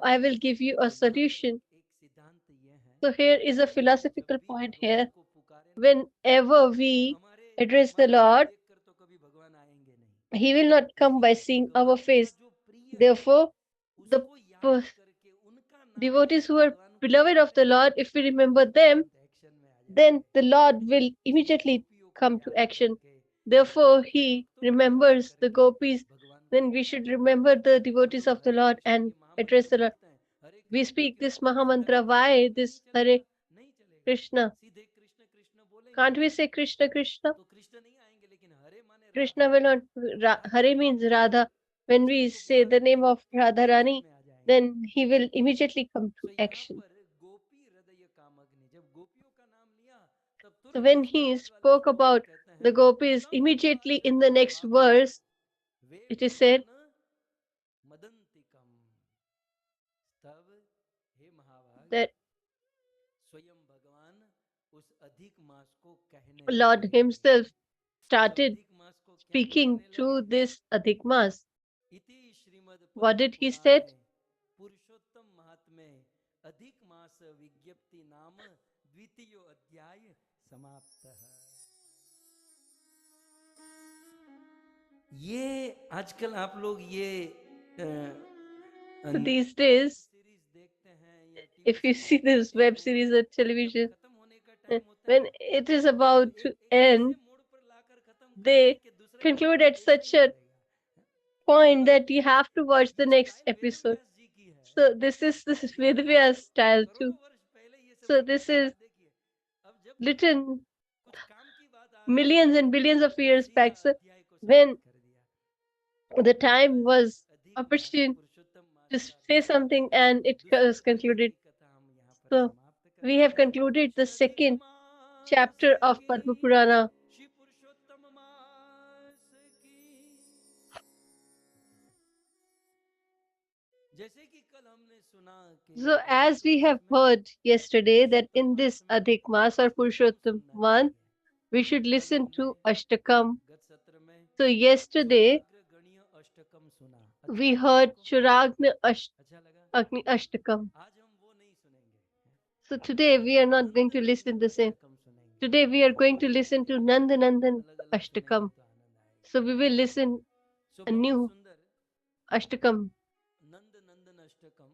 I will give you a तो यहाँ पर solution. एक सिद्धांत ये है So here is a कि हम जब philosophical भी point भगवान here. को पुकारे ना, Whenever we हमारे address the हमारा मुंह Lord, देखकर तो कभी भगवान आएंगे नहीं, he will not come by इसलिए seeing our भगवान का face. जो प्रिय है Therefore, the उसको याद करके, उनका नाम devotees लेकर who are भगवान को beloved of the पुकारे, Lord, if we तो remember वो them, तुरंत एक्शन में आ then जाएंगे। the Lord will इसलिए immediately गोपियों को come to याद action. करके, Therefore, अपने he भक्तों को याद remembers the करके gopis. भगवान को Then we should पुकारे। remember the हम devotees लोग of the Hare Lord Krishna and की महामंत्र address the Lord. बोलते हैं, हरे We कृष्ण speak क्यों, this फिर हरे Mahamantra. कृष्ण Why बोले नहीं this Hare चलेगा, नहीं चलेगा, Krishna? सीधे कृष्ण कृष्ण बोलेंगे Can't we say Krishna Krishna? तो कृष्ण नहीं आएंगे, लेकिन हरे माने Radha, Krishna will not. Radha Hare माने means Krishna, Radha. When we Krishna को say the पुकारेंगे name of तो वो एक्शन Radharani, में आ जाएंगे। then he will immediately come to तो यहाँ action. पर गोपी हृदय कामग्नि, जब So when he spoke about the gopis, immediately in the next verse, it is said, मदंतिकम तब हे महाभाग that स्वयं भगवान उस अधिक मास को कहने Lord लगे himself उस started अधिक मास को क्या speaking कहने through लगे this Adhik Mas. इति Shrimad What Padma did he पुराणे said? पुरुषोत्तम महात्म्य अधिक मास विज्ञप्ति नाम द्वितीय अध्याय समाप्त है। ये आजकल आप लोग ये So these days, सीरीज देखते हैं या TV if you see series this देखते web हैं, series or जब television, खत्म होने का टाइम होता है when ना, it is तो about to एक end, ऐसे मोड़ पर लाकर खत्म करते हैं they कि दूसरा conclude एपिसोड at देखना ही such a पड़ेगा। point that you have to watch the ये next स्टाइल वेद episode. व्यास जी की है। So this is ये तो Vedvya style too. करोड़ों वर्ष पहले ये सब So लिखा this था। is देखिए अब जब written कुछ काम की बात आ गई millions and billions of तो years सीधा back. So अध्याय को when समाप्त कर दिया। the अब time was अधिक मास opportune पुरुषोत्तम to मास का say दूसरा something and it was दूसरे अध्याय concluded. की कथा हम यहाँ पर So समाप्त we have करते हैं। concluded the श्री अधिक second mass chapter of Padma की Purana. श्री पुरुषोत्तम मास की जैसे कि कल हमने सुना कि So अधिक as we मास have में heard yesterday that Purushottam in mass this में Adhik Mas or Ashtakam Purushottam सुनना month, चाहिए। we should कल listen हमने to Ashtakam. गत सत्र में So yesterday चौराग्रगणीय अष्टकम सुना। अच्छा we लगा heard सबको? Churagna अच्छा लगा? Agni Ashtakam. आज हम वो नहीं सुनेंगे, So today we are not going Nand to listen Nandan the same. Ashtakam सुनेंगे। Today we are going to listen to Nandanandan अलग अलग सुनेंगे Ashtakam. तो आनंद आएगा। So we will listen so a बहुत new सुंदर Ashtakam. नंद नंदन अष्टकम।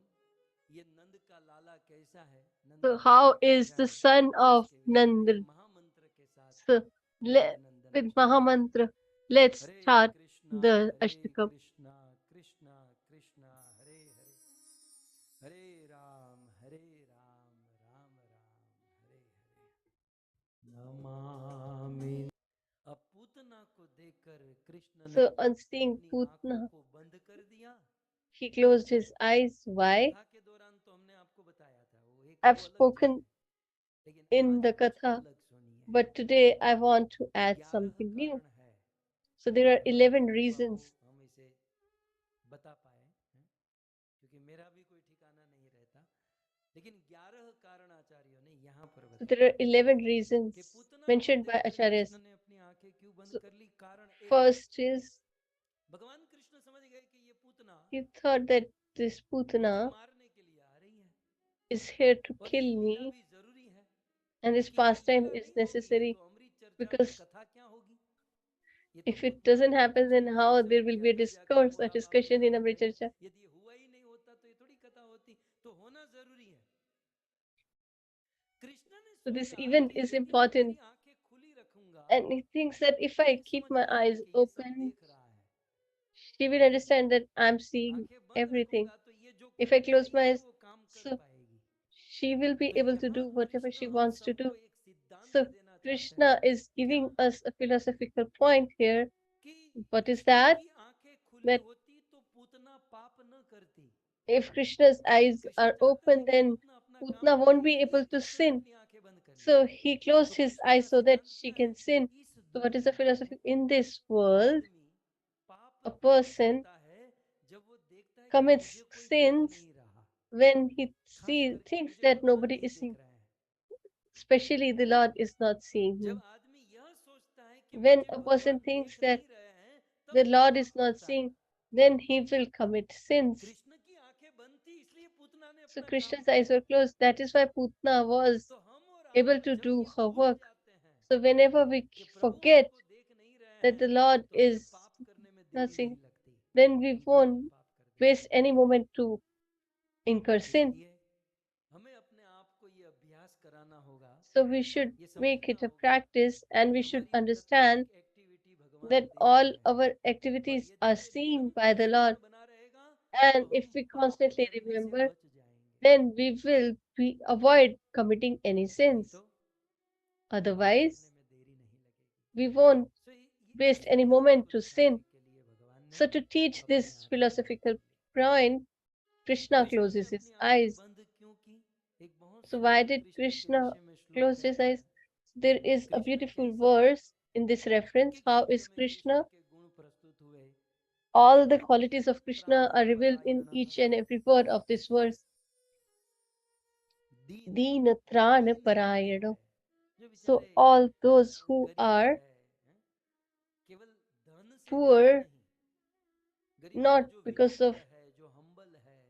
ये नंद का लाला कैसा है, नंद So का how पिता is कैसा the है, son of उसके विषय में एक Nandan? महामंत्र के साथ So Nand Nandan with Ashtakam. Mahamantra, let's Hare start Krishna the Ashtakam. Krishna Krishna Krishna Hare Hare Hare Ram Ram Ram Hare Hare Namami. अब पूतना को देखकर कृष्ण ने So on seeing अपनी आंखों Putna, को बंद कर दिया। he closed his eyes. Why? कथा के दौरान तो हमने आपको बताया था I've वो अलग चीज spoken है, लेकिन in आज the कुछ Katha, अलग सुनिए। but today I want to add 11 something new. कारण है, So there are 11 भगवान कृपा हो reasons. हम इसे बता पाए हैं? क्योंकि मेरा भी कोई ठिकाना नहीं रहता, लेकिन 11 कारण आचार्यों ने यहाँ पर So there are बताया 11 कि reasons पूतना को mentioned by देखकर Acharyas. कृष्ण ने अपनी आंखें क्यों बंद So कर ली। कारण एक, first is भगवान कृष्ण समझ गए कि ये Putana he thought that this मुझे Putana मारने के लिए आ रही है is here to और kill ये लीला me, भी जरूरी है, and this क्योंकि ये pastime लीला is नहीं होगी necessary तो हमारी चर्चा में because कथा क्या होगी। ये तो if it पूतना doesn't ने ही happen, कुछ then नहीं किया, how ऐसे हो there will गया be a तब जाकर discourse हमको or हाँ बाप discussion in बोलना Amrit पड़ेगा। Charcha. यदि ये हुआ ही नहीं होता तो ये थोड़ी कथा होती, तो होना जरूरी है। कृष्ण ने So this सोचा event कि is यदि मैं मेरी important, आंखें खुली रखूंगा and he thinks that if तो I ये keep समझ my जाएगी eyes कि ये सब open, देख रहा है, she will लेकिन understand that I'm seeing आंखें बंद everything. रखूंगा तो ये जो If I करना close my चाहिए eyes, वो काम कर so पाएगी। she will be तो able to यहाँ do whatever कृष्ण she हम wants to do. सबको एक सिद्धांत So देना चाहते Krishna हैं, is क्या giving us a philosophical point here. कि What is कृष्ण that? की आंखें खुली That होती तो पूतना पाप न करती। if Krishna's eyes Krishna are चाहते open, थे कि then पूतना अपना काम Putna करे, won't be इसलिए able to कृष्ण ने sin. अपनी आंखें बंद कर ली। So he closed तो his कृष्ण eyes का so that सिद्धांत she क्या है, can sin. इस So what is the दुनिया में philosophy? In this world, आदमी पाप a तब person करता है जब वो देखता है कि commits मुझे कोई देख sins नहीं रहा, when he खास करके thinks मुझे that भगवान nobody नहीं is देख seeing, रहा है। especially the Lord is not seeing जब him. आदमी यह सोचता है कि When मुझे a person भगवान thinks देख that नहीं रहे हैं, तब the वो Lord पाप is not करता है। seeing, then he will commit sins. Krishna की आंखें बंद थी इसलिए पूतना ने So अपना काम Krishna's किया। eyes were closed. That is why Putna was तो हम और able आप to जब do ये her भूल work. जाते हैं So whenever we कि प्रभु forget हमको देख नहीं रहे that हैं, the Lord तो हमें is पाप करने में not देरी seeing, नहीं लगती, then we हम तुरंत won't पाप कर देते waste हैं। any moment to incur sin. इसलिए हमें अपने आप को ये अभ्यास कराना होगा, So we should ये make समझना it a होगा practice, and कि we should हमारी understand प्रत्येक एक्टिविटी भगवान that देख all रहे हैं। our और activities यदि are ये seen by निरंतर the Lord. स्मरण बना रहेगा तो And if हम we पाप constantly करने से remember, बच जाएंगे। then we will avoid committing any नहीं sins. तो पाप करने Otherwise, में देरी नहीं लगेगी। we won't सो waste इस any सिद्धांत moment को to सिखाने sin. के लिए भगवान ने So to teach अपनी this आंखें बंद philosophical कर ली। point, Krishna कृष्ण ने closes his अपनी आंखें eyes. बंद क्यों की? एक बहुत So why सुंदर did कृष्ण के Krishna विषय में श्लोक close his कहता eyes? है, there is a Krishna beautiful कैसा है, verse in this reference. एक एक How शब्द is में Krishna? कृष्ण के गुण प्रस्तुत हुए। All the Krishna qualities Deen of Krishna त्राण are revealed in परायण, each and every word of this verse. Deen, Deen जो Tran दीन दुखी है, Parayano. जो So बेचारे all those who गरीब are है, केवल धन से गरीब poor, नहीं, गरीब मतलब not जो because of विनम्र है, जो हम्बल है,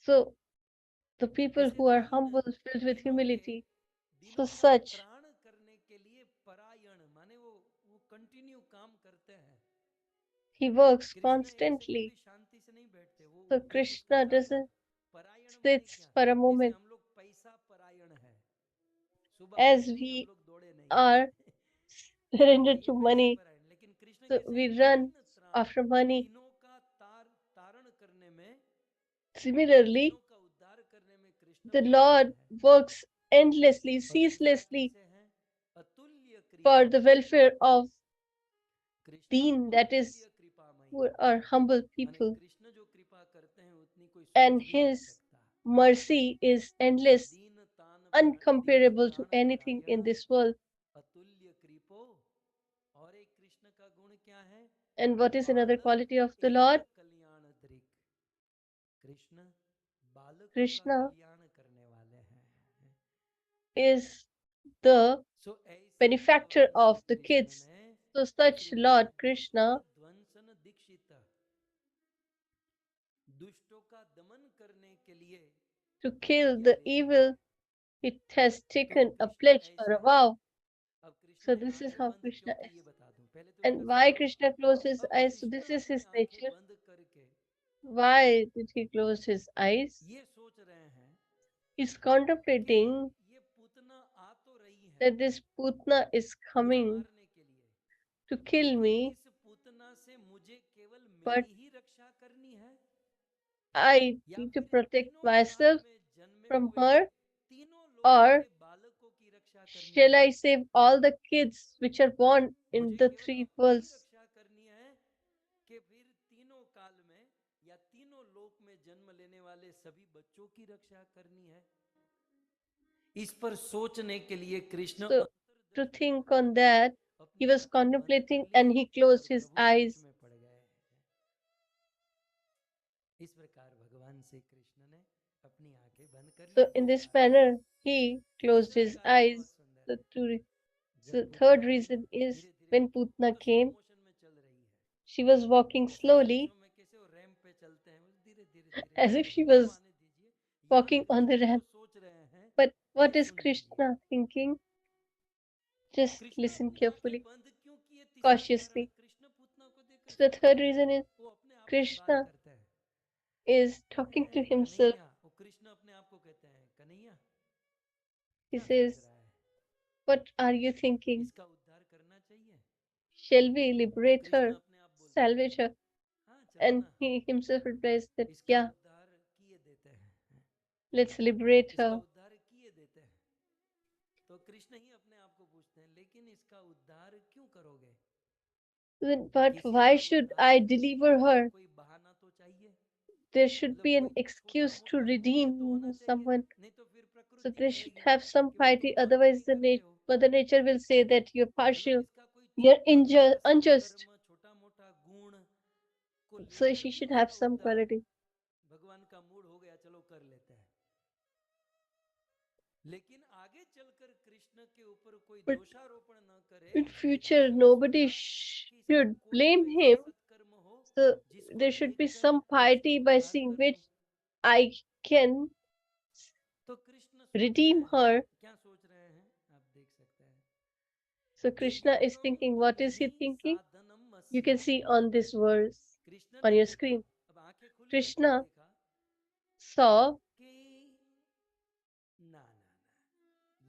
so the people ऐसे who are Deen, humble, filled with दीनों के humility, so दीनों का such त्राण करने के लिए परायण, माने वो कंटिन्यू काम करते हैं। he works कृष्ण एक सेकंड constantly. भी शांति से नहीं बैठते, So वो उसका Krishna काम। doesn't परायण sit माने क्या, for a जैसे moment हम लोग पैसा परायण है, सुबह as उठते ही हम we लोग दौड़े are नहीं surrendered ये to पैसे money. परायण। लेकिन कृष्ण So कैसे, we run दीन त्राण, after money. दीनों का तारण करने में, Similarly, दीनों का उद्धार करने में कृष्ण the परायण Lord है। works endlessly, और दूसरा ceaselessly कैसे है, अतुल्य for कृपा, the welfare of Krishna deen, that is, अतुल्य कृपामयी, who are humble माने people, कृष्ण जो कृपा करते हैं उतनी कोई and सोच भी नहीं His सकता। mercy is तो endless, दीन uncomparable to त्राण anything परायण, in this world. अतुल्य कृपो। और एक कृष्ण का गुण क्या है, And what is another बालक quality of the एक Lord? कल्याण दृक, कृष्ण बालकों का Krishna कल्याण करने वाले हैं। is the सो ऐसे benefactor भगवान Shri of the Krishna kids. ने So, such Lord श्रीमती दुष्ट Krishna, ध्वंसन दीक्षित, दुष्टों का दमन करने के लिए to kill प्रतिज्ञा the ले लिया evil, है। it has तो taken a Krishna pledge or ऐसा a है। vow. अब कृष्ण So, ने this is आंखें how बंद क्यों Krishna की, ये is. बता दूं, पहले तो इसका And why स्वभाव। Krishna closed his अब eyes? So, this Krishna is अपने his आंखें nature. बंद करके Why did he close his eyes? ये सोच रहे हैं He's कि contemplating ये पूतना आ तो रही है that this Putna is मुझे coming मारने के लिए, to kill लेकिन me, इस पूतना से मुझे केवल but मेरी ही रक्षा करनी है, I या need to फिर protect तीनों काल myself में जन्मे from हुए her, तीनों लोकों or के बालकों की रक्षा करनी shall है। I save all the kids which are born in मुझे the केवल three अपनी ही worlds? रक्षा करनी है कि फिर तीनों काल में या तीनों लोक में जन्म लेने वाले सभी बच्चों की रक्षा करनी है। इस पर सोचने के लिए कृष्ण So, to अंतर्दृष्टि think करके on that, he अपनी was आंखें बंद कर contemplating लिए and he closed और his प्रभु सोच eyes. में पड़ गए। इस प्रकार भगवान श्री कृष्ण ने अपनी आंखें बंद कर ली, So, दो in this कारण। manner, he closed तीसरा his कारण बहुत eyes. सुंदर The, है। to, जब so, पूतना third आई ना, reason is धीरे धीरे, when वो Putna तो स्लो came, मोशन में चल रही है, she was walking ऐसे slowly बच्चों में कैसे वो रैंप पे चलते हैं, वो धीरे धीरे धीरे as धीरे if she धीरे, चलो was आने दीजिए। यहाँ walking on the कृष्ण जो ramp. सोच रहे हैं But ये what is सुन लीजिए। Krishna thinking? Just Krishna listen अपनी आंखें carefully, बंद क्यों किए, तीसरा कारण, cautiously. कृष्ण पूतना को देखकर So, the सोच third रहे हैं, reason is वो अपने आप से बात Krishna करते हैं, is talking to himself. Kanhaiya, वो कृष्ण अपने आप को कहते हैं, कन्हैया He क्या सोच says, रहा है, what are you thinking? इसका उद्धार करना चाहिए। Shall we तो liberate कृष्ण her, अपने आप बोलते हैं, salvage her? हाँ चलो And ना, he himself replies that, इसका yeah, उद्धार किए देते हैं, let's liberate इसका her. उद्धार किए देते हैं। तो कृष्ण ही अपने आप को पूछते हैं, लेकिन इसका उद्धार क्यों करोगे, Then, but किसी why का should उद्धार I करने deliver के लिए her? कोई बहाना तो चाहिए, There should मतलब be an कोई छोटा excuse to मोटा गुण तो होना redeem चाहिए, someone. नहीं तो फिर So प्रकृति they should कहेगी have some कि भाई piety. तुम बहुत Otherwise, कमी करते हो। Mother Nature will say that you're मतलब partial, इसका कोई you're छोटा मोटा unjust. सत्कर्म, छोटा मोटा गुण को So लेकर she भी should have इसका some उद्धार, quality. भगवान का मूड हो गया चलो कर लेते हैं। लेकिन आगे चलकर कृष्ण के ऊपर कोई But दोषारोपण न करे, in इसलिए future, कृष्ण ने नobody सोचा कि इसका should कोई तो blame ऐसा him. सत्कर्म हो So जिसको there should be देखकर some मैं इसका piety by उद्धार seeing कर दूं। which I can तो कृष्ण सोच रहे redeem हैं, her. क्या सोच रहे हैं आप देख सकते हैं, So Krishna is एयेकम thinking. तु What is he नहीं thinking? साधनम You अस्य। can see on this verse Krishna on ने your देखा, screen. अब आंखें खुली है, क्या Krishna देखा saw कि ना ना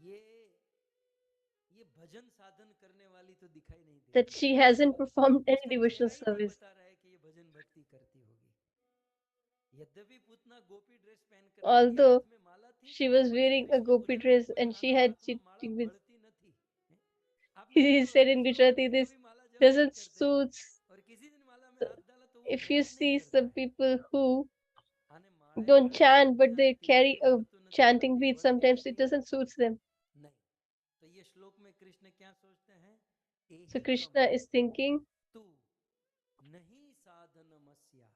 ना, ये भजन साधन करने वाली तो दिखाई नहीं दे that रही she hasn't performed है, any इसका devotional चेहरा ही नहीं service. बता रहा है कि ये भजन भक्ति करती होगी। यद्यपि पूतना गोपी ड्रेस पहन कर आई थी, Although हाथ में माला थी, she was मगर wearing a कृष्ण gopi मुझे तो dress कोई and she खाना had हाथ में माला cheating with, पड़ती न थी। आपने he देखा said in कृष्ण Gujarati, वैसे this कभी माला जब नहीं doesn't करते, suit. और किसी दिन माला में हाथ डाला तो वो If you मैच नहीं see करता some है। people who आने माळे don't गळे chant बांधे but आने they तिलक carry की a जरूरत तो नहीं chanting पड़ती, bead, पड़ती sometimes रहती it है doesn't suit them. नहीं, तो ये श्लोक में कृष्ण क्या सोचते हैं? So एहिकम Krishna is thinking, तू नहीं साधनमस्या।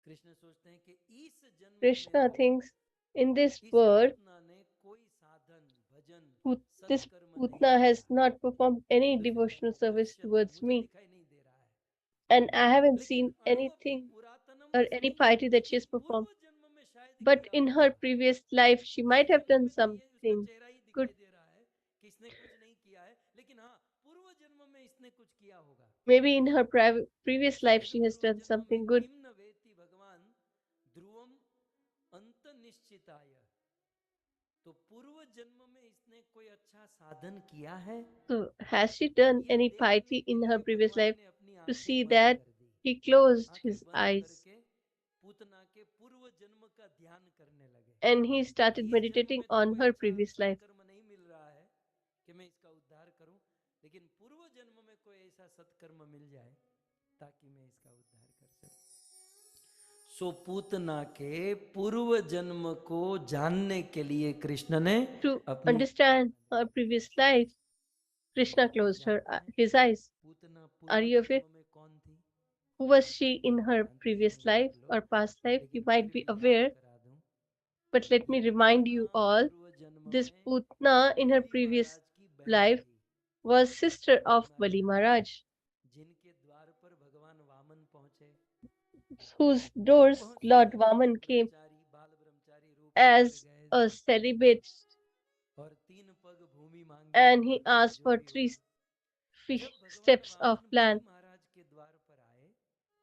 कृष्ण सोचते हैं कि इस जन्म में Krishna तो thinks, in this इस birth, पूतना ने कोई साधन भजन This सत्कर्म नहीं Putna किया, has not performed any तो फिर devotional उसको service भविष्य तो towards मुझे me, दिखाई नहीं दे रहा है। and I haven't लेकिन seen अणुवपि anything पुरातनम or any अस्ति, piety that she लेकिन has performed. पूर्व जन्म में शायद But किया in होगा। her previous life, she इस might have जन्म done में तो ये उसका something चेहरा ही good. दिखाई दे रहा है कि इसने कुछ नहीं किया है, लेकिन हाँ पूर्व जन्म में इसने कुछ किया होगा। Maybe in her previous life, शायद she has पूर्व done जन्म में something good. किम न वेति भगवान ध्रुवम अंत निश्चिताय। तो पूर्व जन्म में इसने कोई अच्छा साधन किया है, So, has she done ये any देखने piety के in her लिए previous भगवान life? ने अपनी To आंखें see बंद that, कर दी। he closed आंखें his बंद eyes करके पूतना के पूर्व जन्म का ध्यान करने लगे and he कि started इस जन्म meditating में तो on कोई her अच्छा previous life. सत्कर्म नहीं मिल रहा है कि मैं इसका उद्धार करूं, लेकिन पूर्व जन्म में कोई ऐसा सत्कर्म मिल जाए ताकि मैं इसका उद्धार कर सकूं। सो पूतना के पूर्व जन्म को जानने के लिए कृष्ण ने To अपनी understand her previous life, Krishna closed जानते हैं his eyes. पूतना Are पूर्व you aware? जन्म में कौन थी? Who was she in her जानते previous होंगे life आप or लोग, past life? You लेकिन might फिर be भी याद aware, करा दूं। but let ये me remind Putana you all, पूर्व जन्म this में Putna in her Bali previous महाराज की बहन life थी। was sister Bali of Bali Maharaj Maharaj, जिनके द्वार पर भगवान वामन पहुंचे, whose doors बहुत Lord सुंदर Vaman came ब्रह्मचारी बाल ब्रह्मचारी रूप लेकर as गए a celibate, और 3 पग भूमि मांगी and और he कहा asked जो for भी three होगा। जब भगवान steps of Vaman Bali land. महाराज के द्वार पर आए,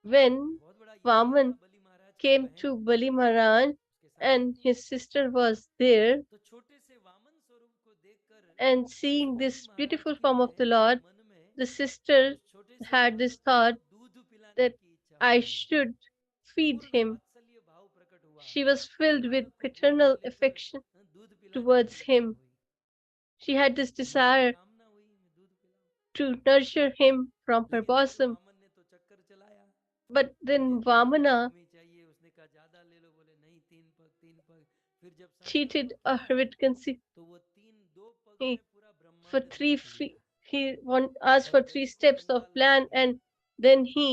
When बहुत बड़ा यज्ञ था, Vaman बलि महाराज की came बहन to Bali Maharaj उसके साथ and थी। his sister was there, तो छोटे से वामन स्वरूप को देखकर and उस seeing Bali this Maharaj beautiful की form of the बहन के Lord, मन में the sister उस छोटे से had this बालक को thought दूध पिलाने that की इच्छा हो I गई। should feed पूर्ण him. वात्सल्य भाव प्रकट हुआ, She was उस filled with बालक को गोद में paternal लेकर affection दूध पिलाने towards की इच्छा him. हुई। She had this तो मन में desire कामना हुई मैं दूध पिलाऊं, to nurture him from her लेकिन फिर bosom. वामन ने तो चक्कर चलाया। But मुझे then 3 पग Vamana भूमि चाहिए, उसने कहा ज्यादा ले लो, बोले नहीं 3 पग। फिर जब cheated संकल्प किया her with conceit. तो वो 2 पग He में पूरा for ब्रह्मांड नाप लिया asked और for three बलि को steps of कंगाल बना land, दिया। and then he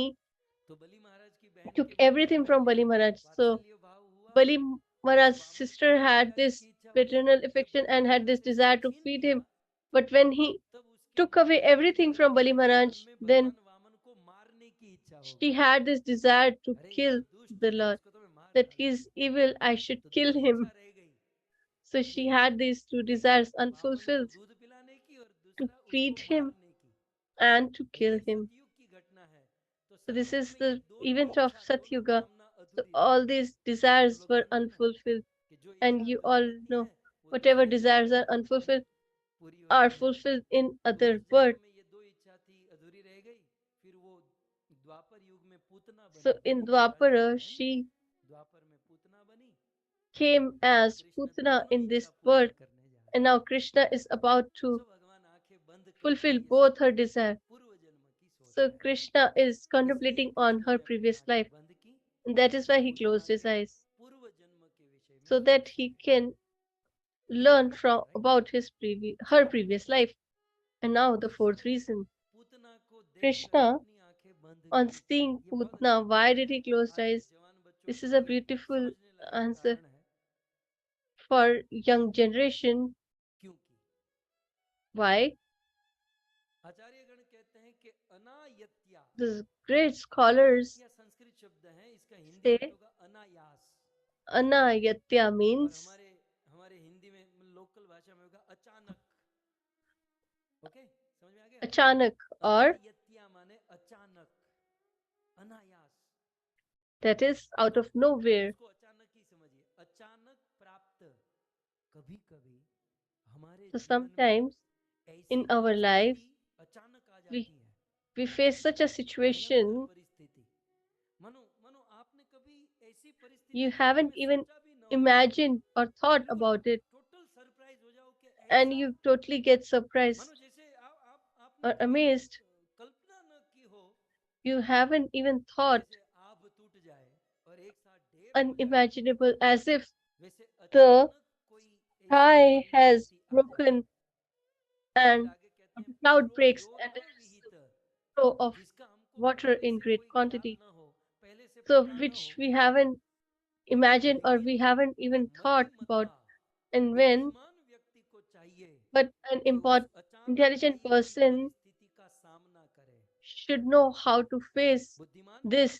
तो बलि महाराज की बहन took के मन में everything from पहले Bali Maharaj. So वात्सल्य भाव हुआ, Bali उस Maharaj's वामन को sister दूध had पिलाने this की इच्छा हुई। paternal जब affection Bali and had Maharaj this से सब desire to छीन feed लिया, him. But when he तब उसके took away Bali everything from Maharaj Bali के Maharaj, मन में then भगवान वामन को मारने की इच्छा हो she गई। had this desire to अरे ये तो kill दुष्ट the है, Lord, इसको तो मैं मार that he डालूं। is evil, I should तो 2 kill इच्छा him. रह गई So कि she had these two एक desires वामन को unfulfilled, दूध पिलाने की और to दूसरा उसको feed him मारने की। and to kill ये him. सतयुग की घटना है। तो So this सतयुग is में ये the दोनों event of इच्छा, दोनों Satyuga. कामना So अधूरी रह all गई। these आप desires लोग were जानते हैं ना unfulfilled. कि जो And इच्छा you अधूरी all रहती know, है वो whatever दूसरे जन्म desires में are unfulfilled पूरी are होती है। fulfilled in तो other उस जन्म birth. में ये 2 इच्छा थी, अधूरी रह गई। फिर वो द्वापर युग में पूतना So बनी, in बलि महाराज की Dwapara, बहन she द्वापर में पूतना बनी। came और as कृष्ण Putna दोनों in इच्छा this पूर्ण birth, करने जा रहे and हैं। now Krishna is about to सो भगवान आंखें बंद करके fulfill ये सब both her desire. पूर्व जन्म की सोच So रहे हैं। Krishna is इसलिए contemplating on कृष्ण her ने अपनी previous आंखें life, बंद की and that is और why he Putana closed his के eyes, पूर्व जन्म के विषय में so that सोचने he लगे। can learn from about her previous life. And now the fourth Krishna ने reason. पूतना को देखकर Krishna, अपनी आंखें बंद on की। seeing ये बहुत अच्छा Putna, why उत्तर did है, he close his आज के eyes? जवान बच्चों This को is a भी beautiful समझने लगने का answer कारण है। for young generation. क्योंकि Why? आचार्यगण कहते हैं कि अनायत्या, The great scholars अनायत्या संस्कृत शब्द है, इसका हिंदी अर्थ say होगा अनायास। Anayatya और means हमारे हमारे हिंदी में लोकल भाषा में होगा अचानक। ओके, समझ में आ गया? achanak, or अनायत्या माने अचानक, अनायास। that is out of आप nowhere. उसको अचानक ही समझिए, अचानक प्राप्त। कभी कभी हमारे So जीवन में sometimes ऐसी in our life परिस्थिति अचानक आ we जाती है, we face such a भयंकर situation परिस्थिति। मानो मानो आपने कभी ऐसी you परिस्थिति के बारे haven't में even सोचा भी ना हो, imagined or thought बिल्कुल about it, टोटल सरप्राइज हो जाओ कि and ऐसा। you totally get surprised मानो जैसे आपने or कभी amazed. कल्पना न की हो, You haven't even thought जैसे आग टूट जाए और एक साथ ढेर हो जाए, unimaginable, as if वैसे the अचानक कोई ऐसी sky has परिस्थिति broken and a cloud breaks and there is a flow of water in great quantity. So which we haven't imagined or we haven't even thought about. And when but an intelligent person should know how to face this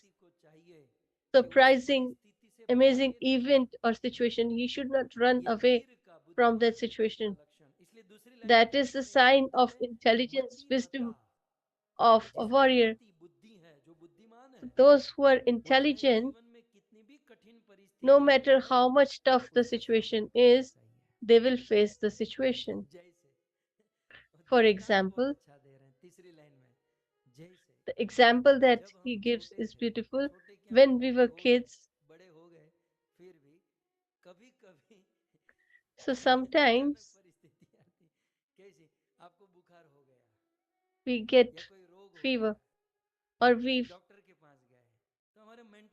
surprising, amazing event or situation. He should not run away from that situation. That is the sign of intelligence, wisdom of a warrior. Those who are intelligent, no matter how much tough the situation is, they will face the situation. For example, the example that he gives is beautiful. When we were kids, so sometimes we get fever or we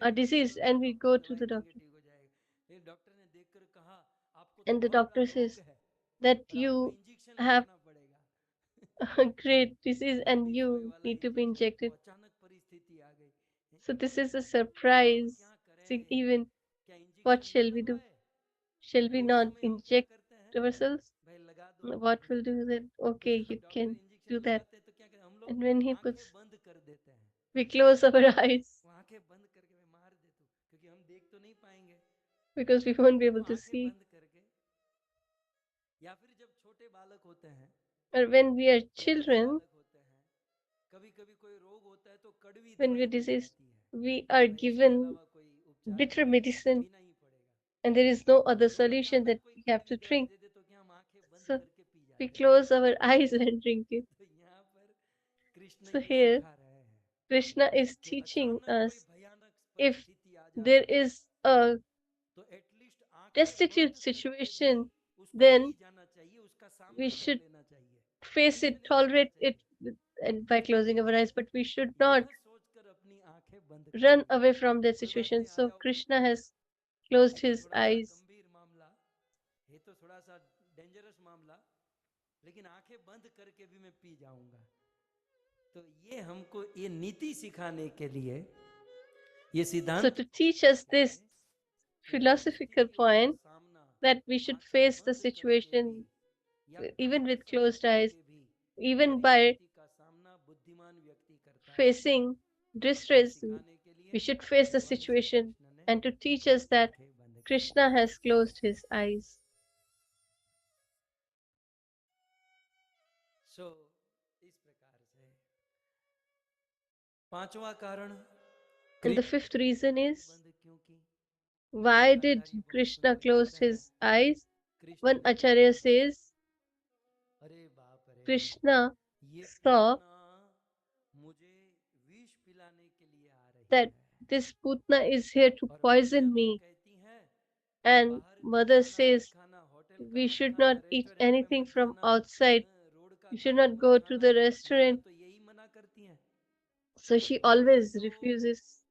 are diseased and we go to the doctor. And the doctor says that you have a great disease and you need to be injected. So this is a surprise. See, even what shall we do? Shall we not inject ourselves? What will do that? Okay, you can do that. And when he puts, we close our eyes because we won't be able to see. Or when we are children, when we're diseased, we are given bitter medicine and there is no other solution that we have to drink. So we close our eyes and drink it. So here, Krishna is teaching us if there is a destitute situation, then we should face it, tolerate it and by closing our eyes, but we should not run away from that situation. So Krishna has closed his eyes. So to teach us this philosophical point that we should face the situation even with closed eyes, even by facing distress, we should face the situation and to teach us that Krishna has closed his eyes. And the fifth reason is why did Krishna close his eyes? One Acharya says Krishna saw that this Putna is here to poison me. And mother says we should not eat anything from outside. We should not go to the restaurant. So she always refuses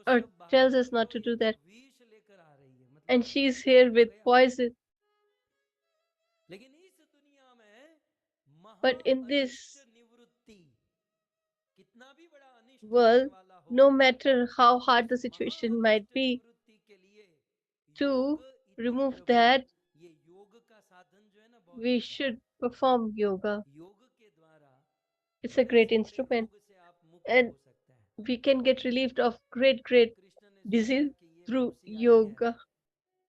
or tells us not to do that. And she's here with poison. But in this world, no matter how hard the situation might be, to remove that, we should perform yoga. It's a great instrument. And we can get relieved of great disease through yoga.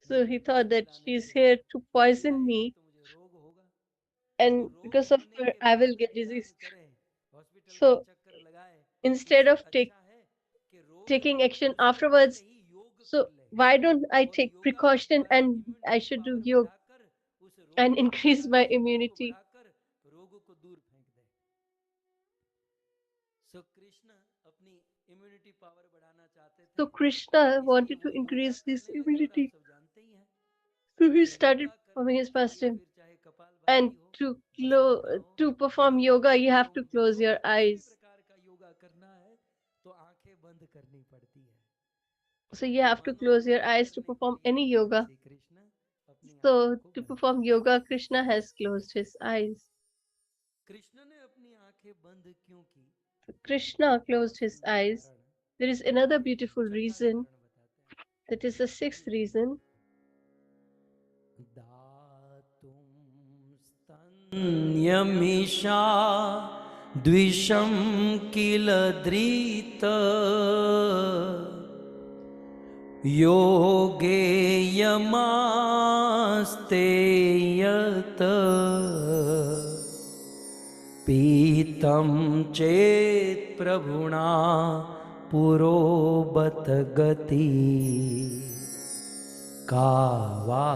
So he thought that she's here to poison me, and because of her, I will get disease. So instead of taking action afterwards, so why don't I take precaution and I should do yoga and increase my immunity? So Krishna wanted to increase his immunity. So he started performing his fasting. And to perform yoga, you have to close your eyes. So you have to close your eyes to perform any yoga. So, खूब to ध्यान perform दीजिए। yoga, Krishna has closed his eyes. Krishna ने अपनी आंखें बंद क्यों की? Krishna एक बहुत closed his सुंदर eyes. कारण, There is another एक beautiful छठा reason. कारण बताते हैं। That is the sixth reason. दातुं स्तन्यमिषा द्विषं किल द्रीत योगेयमास्ते यत पीतं चेत् प्रभुणा पुरोबत गति कावास्मदी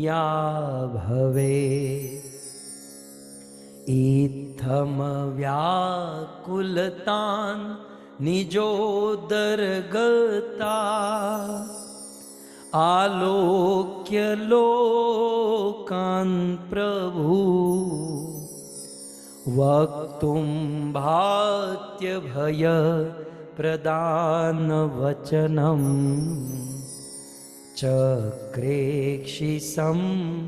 या भवे इत्थम व्याकुलतान् निजोदरगता आलोक्य लोकान् प्रभु वक्तुं भात्य भय प्रदान वचनम चक्रेक्षि सम्मीलनम।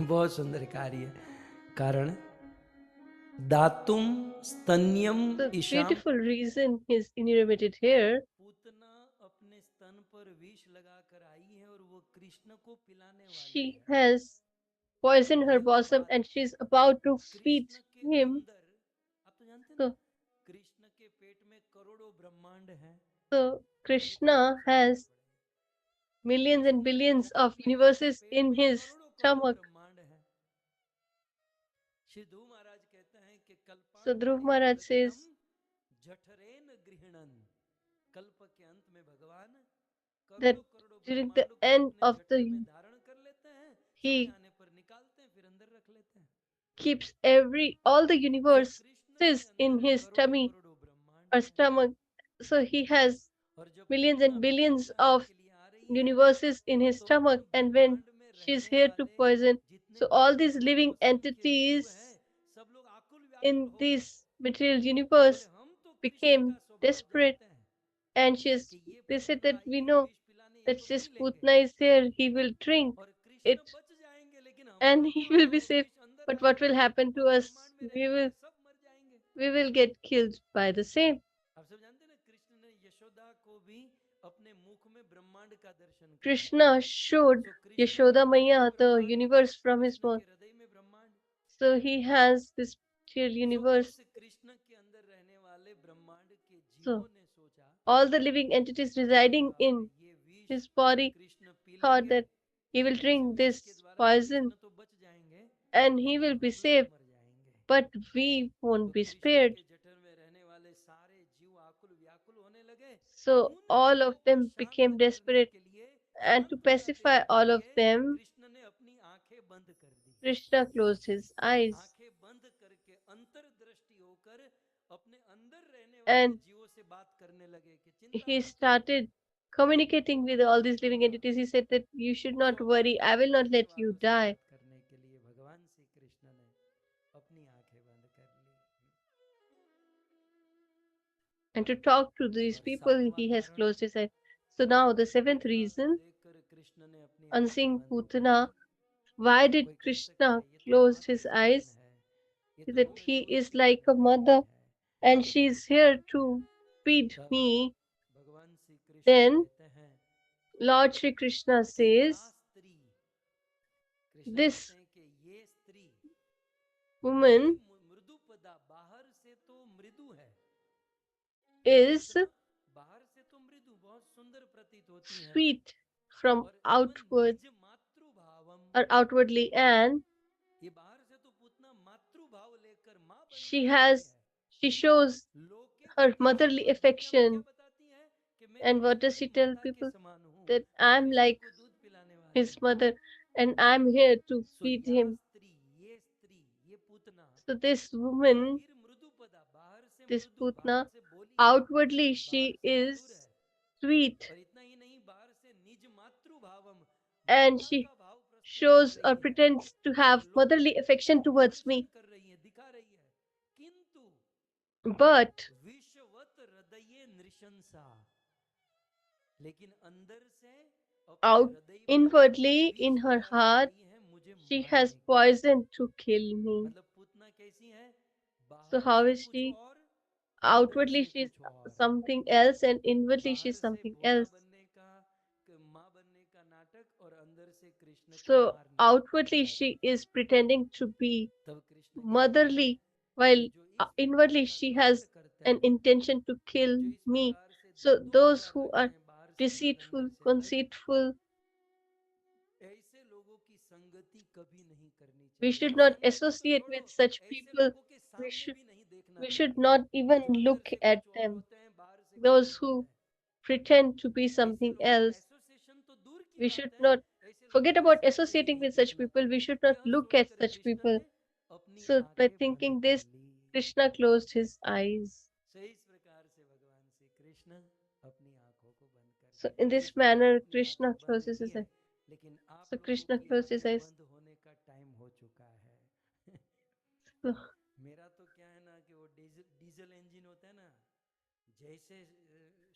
बहुत सुंदर कार्य कारण Datum स्तन्यम The ईशाम। beautiful reason is enumerated here. Putana अपने स्तन पर विष लगाकर आई है और वो कृष्ण को पिलाने वाली She है। has poisoned her लेकिन bosom बात and यह she is है, about to feed कृष्ण के him. अंदर, आप तो जानते हैं ना, So, कृष्ण के पेट में करोड़ों ब्रह्मांड हैं। so मेरे को बहुत Krishna सुंदर has बात पड़ी। millions and कृष्ण के billions of जठर में, universes पेट in में his करोड़ों करोड़ों stomach. ब्रह्मांड हैं। श्री ध्रुव महाराज कहते हैं कि So Dhruv कल्पांतरे Maharaj प्रतिदिनम says जठरेन गृहणन। कल्प के अंत में भगवान that करोड़ों करोड़ों during the ब्रह्मांड को end अपने of जठर में the धारण कर लेते हैं, समय he आने पर निकालते हैं, फिर अंदर रख लेते हैं। keeps all the सो कृष्ण के universes in अंदर his करोड़ों tummy करोड़ों ब्रह्मांड or हैं। stomach. So he has और जब millions पूतना and भिक्षा billions चाहने of के लिए आ रही है, universes in his तो stomach, उन and when ब्रह्मांड में she's रहने here to वाले poison, जितने so भी all these करोड़ों living असंख्य जीव हैं, entities सब लोग आकुल व्याकुल in हो गए। this material बोले universe हम तो कृष्ण का became स्वभाव desperate. जानते हैं And कि ये they said Putana that I we है know विष पिलाने, ये that तो पी this लेंगे Putna is here, he will drink और कृष्ण it बच जाएंगे, लेकिन and हमारे तो he will अंदर be वो safe. विष अंदर But what will आएगा happen to और us? ब्रह्मांड में रहने वाले सब मर जाएंगे। We will get killed by the same. आप सब जानते हैं ना, कृष्ण ने यशोदा को भी अपने मुख में ब्रह्मांड का दर्शन कराया। Krishna showed सो कृष्ण के Yashoda मुख में Maya the ब्रह्मांड, universe from his Krishna mouth. के हृदय में ब्रह्मांड। So he has this material so universe. उस कृष्ण के अंदर रहने वाले ब्रह्मांड के So जीवों ने सोचा all the living entities कि residing अब in ये विष his body Krishna P thought लेंगे, that he will इस drink विष के this द्वारा poison कृष्ण तो बच जाएंगे, and he लेकिन will be हम लोग safe, मर जाएंगे। but we won't तो be कृष्ण spared. के जठर में रहने वाले सारे जीव आकुल व्याकुल होने लगे। So उन all of जीवों को them शांत became करने desperate, के लिए, and to सांत्वना pacify देने के all of लिए them, कृष्ण ने अपनी आंखें बंद कर दी। Krishna closed his eyes आंखें बंद करके अंतर्दृष्टि होकर अपने अंदर रहने वाले and जीवों से बात करने लगे कि चिंता he मत करो। started communicating with all these living entities. He said that you should not worry, I will not रहने let you वालों से die. बात करने के लिए भगवान श्री कृष्ण ने अपनी आंखें बंद कर ली। And to talk to these और people, सातवां he has कारण, closed his eyes. So now the seventh Putana को reason, देखकर कृष्ण ने अपनी on आंखें seeing बंद कर Putana, ली। why did कोई कह सकता Krishna है ये तो close मातृ his समान eyes? है, ये तो That हमें he दूध is like पिलाने a वाली mother है। and she is here to feed तब me. भगवान श्री कृष्ण Then कहते हैं Lord Shri Krishna कि या says, स्त्री, कृष्ण कहते this हैं कि ये स्त्री बड़ी woman मृदु पदा, बाहर से तो मृदु है, ये is पूतना बाहर से तो मृदु बहुत सुंदर प्रतीत होती हैं, sweet from और इवन outward निज मातृभावम, or outwardly, and ये बाहर से तो पूतना मातृभाव लेकर माँ बन के she आ रही has है। she shows लोके her प्रतिहारी, motherly और दुनिया को क्या affection. बताती है कि मैं And what कृष्ण does की she tell माता के people? समान हूँ, That मैं I'm कृष्ण like को दूध पिलाने वाली his हूँ। mother and I'm here to so feed या him. स्त्री, ये स्त्री, ये पूतना So this woman, बहिर मृदु पदा, बाहर से this मृदु, बाहर Putna, से बोली है, outwardly बाहर she से मधुर is है, sweet और इतना ही नहीं, बाहर से निज मातृभावम, and माता she का भाव प्रस्तुत कर shows or रही है, pretends to और have लोगों motherly को affection towards प्रदर्शन me. कर रही है, दिखा रही है। किंतु But विश्ववत हृदये नृशंसा, लेकिन अंदर से अपने out हृदय पर inwardly विष in her डाले heart, हुई है मुझे she मारने has के लिए। poisoned to kill me. मतलब पूतना कैसी है, So बाहर how से is कुछ she? और, अंदर Outwardly से she is कुछ और। something else, and inwardly she बाहर is से something भोला else. बनने का, माँ बनने का नाटक, और अंदर से कृष्ण को So मारने का outwardly नाटक। she is pretending to be तब कृष्ण कहते हैं motherly, while कि जो इस प्रकार inwardly का she कपट has करते an हैं, intention to kill जो इस me. प्रकार से So दो those विचार who रखते are हैं, बाहर से अलग deceitful, अंदर से अलग, conceitful, ऐसे लोगों की संगति कभी नहीं करनी we चाहिए। should और not संगति तो associate छोड़ो, with such ऐसे people. लोगों के We सामने should भी नहीं देखना we should चाहिए, not even जो अंदर look से at कुछ और them. होते हैं, बाहर से कुछ Those और who होते हैं। pretend to be ऐसे something लोगों का else. एसोसिएशन तो दूर की We बात should है, not ऐसे लोगों forget के about सामने भी associating नहीं with such देखना people. We चाहिए। should not यह look at सोचकर such कृष्ण people. ने अपनी So by आंखें बंद thinking कर this, Lee. Krishna closed his eyes. सो इस प्रकार से भगवान श्री कृष्ण अपनी आंखों को बंद कर So दिए। in this कृष्ण ने तो manner, अपनी Krishna आंखें बंद closes की his है, eyes. लेकिन आप So लोगों Krishna की closed his आंखें eyes. बंद होने का टाइम हो चुका है। So, मेरा तो क्या है ना कि वो डीजल इंजन होता है ना, जैसे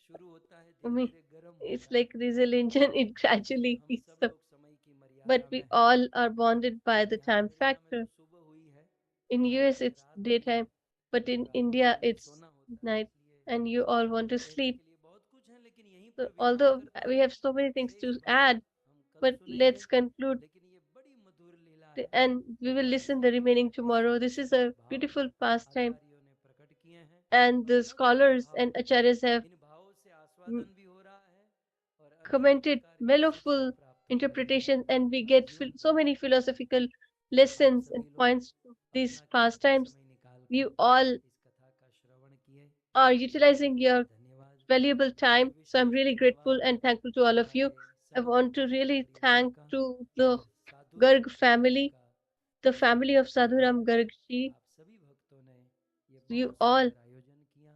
शुरू होता है I धीरे mean, धीरे गर्म it's होता like है। diesel engine, it लेकिन gradually हम heats सब up. लोग समय की But मर्यादा we में हैं। all are bonded by the यहाँ time अमेरिका में तो factor. सुबह हुई है, In वहाँ US, तो अभी it's रात हुई है, daytime, but in और आपको India, सुबह it's सोना होता है, night, इसलिए and you all want to कहने sleep. के लिए बहुत कुछ है, लेकिन यहीं So पर विराम although करते we हैं। have so many things शेष to भाग add, हम कल but सुनेंगे, let's conclude, लेकिन ये बड़ी मधुर लीला है। and we will भगवान listen Shri the Krishna remaining के tomorrow. This is a भाव beautiful pastime, आचार्यों ने प्रकट किए हैं, and और the अलग अलग scholars भाव, and acharyas have इन भावों से mm, आस्वादन भी हो रहा है और अनेक commented प्रकार की शिक्षा mellowful प्राप्त हो रही है interpretations, and we हमारे get जीवन so पर। many philosophical तो आप lessons and सभी लोग points to these अपना कीमती pastimes. समय निकालकर You all इस कथा का श्रवण किए, are इसके लिए utilizing बहुत your धन्यवाद। valuable और time. So I'm wishes really grateful धन्यवाद and thankful to all of you. हमारे I serve want to really परिवार thank का to the और साधुराम Garg परिवार family, का, the जिसने family of सहयोग Sadhuram किया। Garg ji. आप सभी भक्तों ने ये You बहुत all सुंदर आयोजन किया,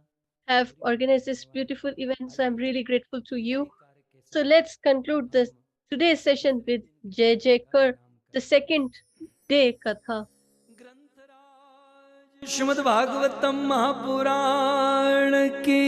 have हरि बोल, organized this धन्यवाद। beautiful event. So I'm आइए really grateful to इसी you. कार्य के So साथ let's conclude हम this today's session तीसरे with दिन के Jai सत्र Jai का Kar, विराम the करते हैं। second day Katha. ग्रंथराज Shrimad Bhagavatam Mahapuran की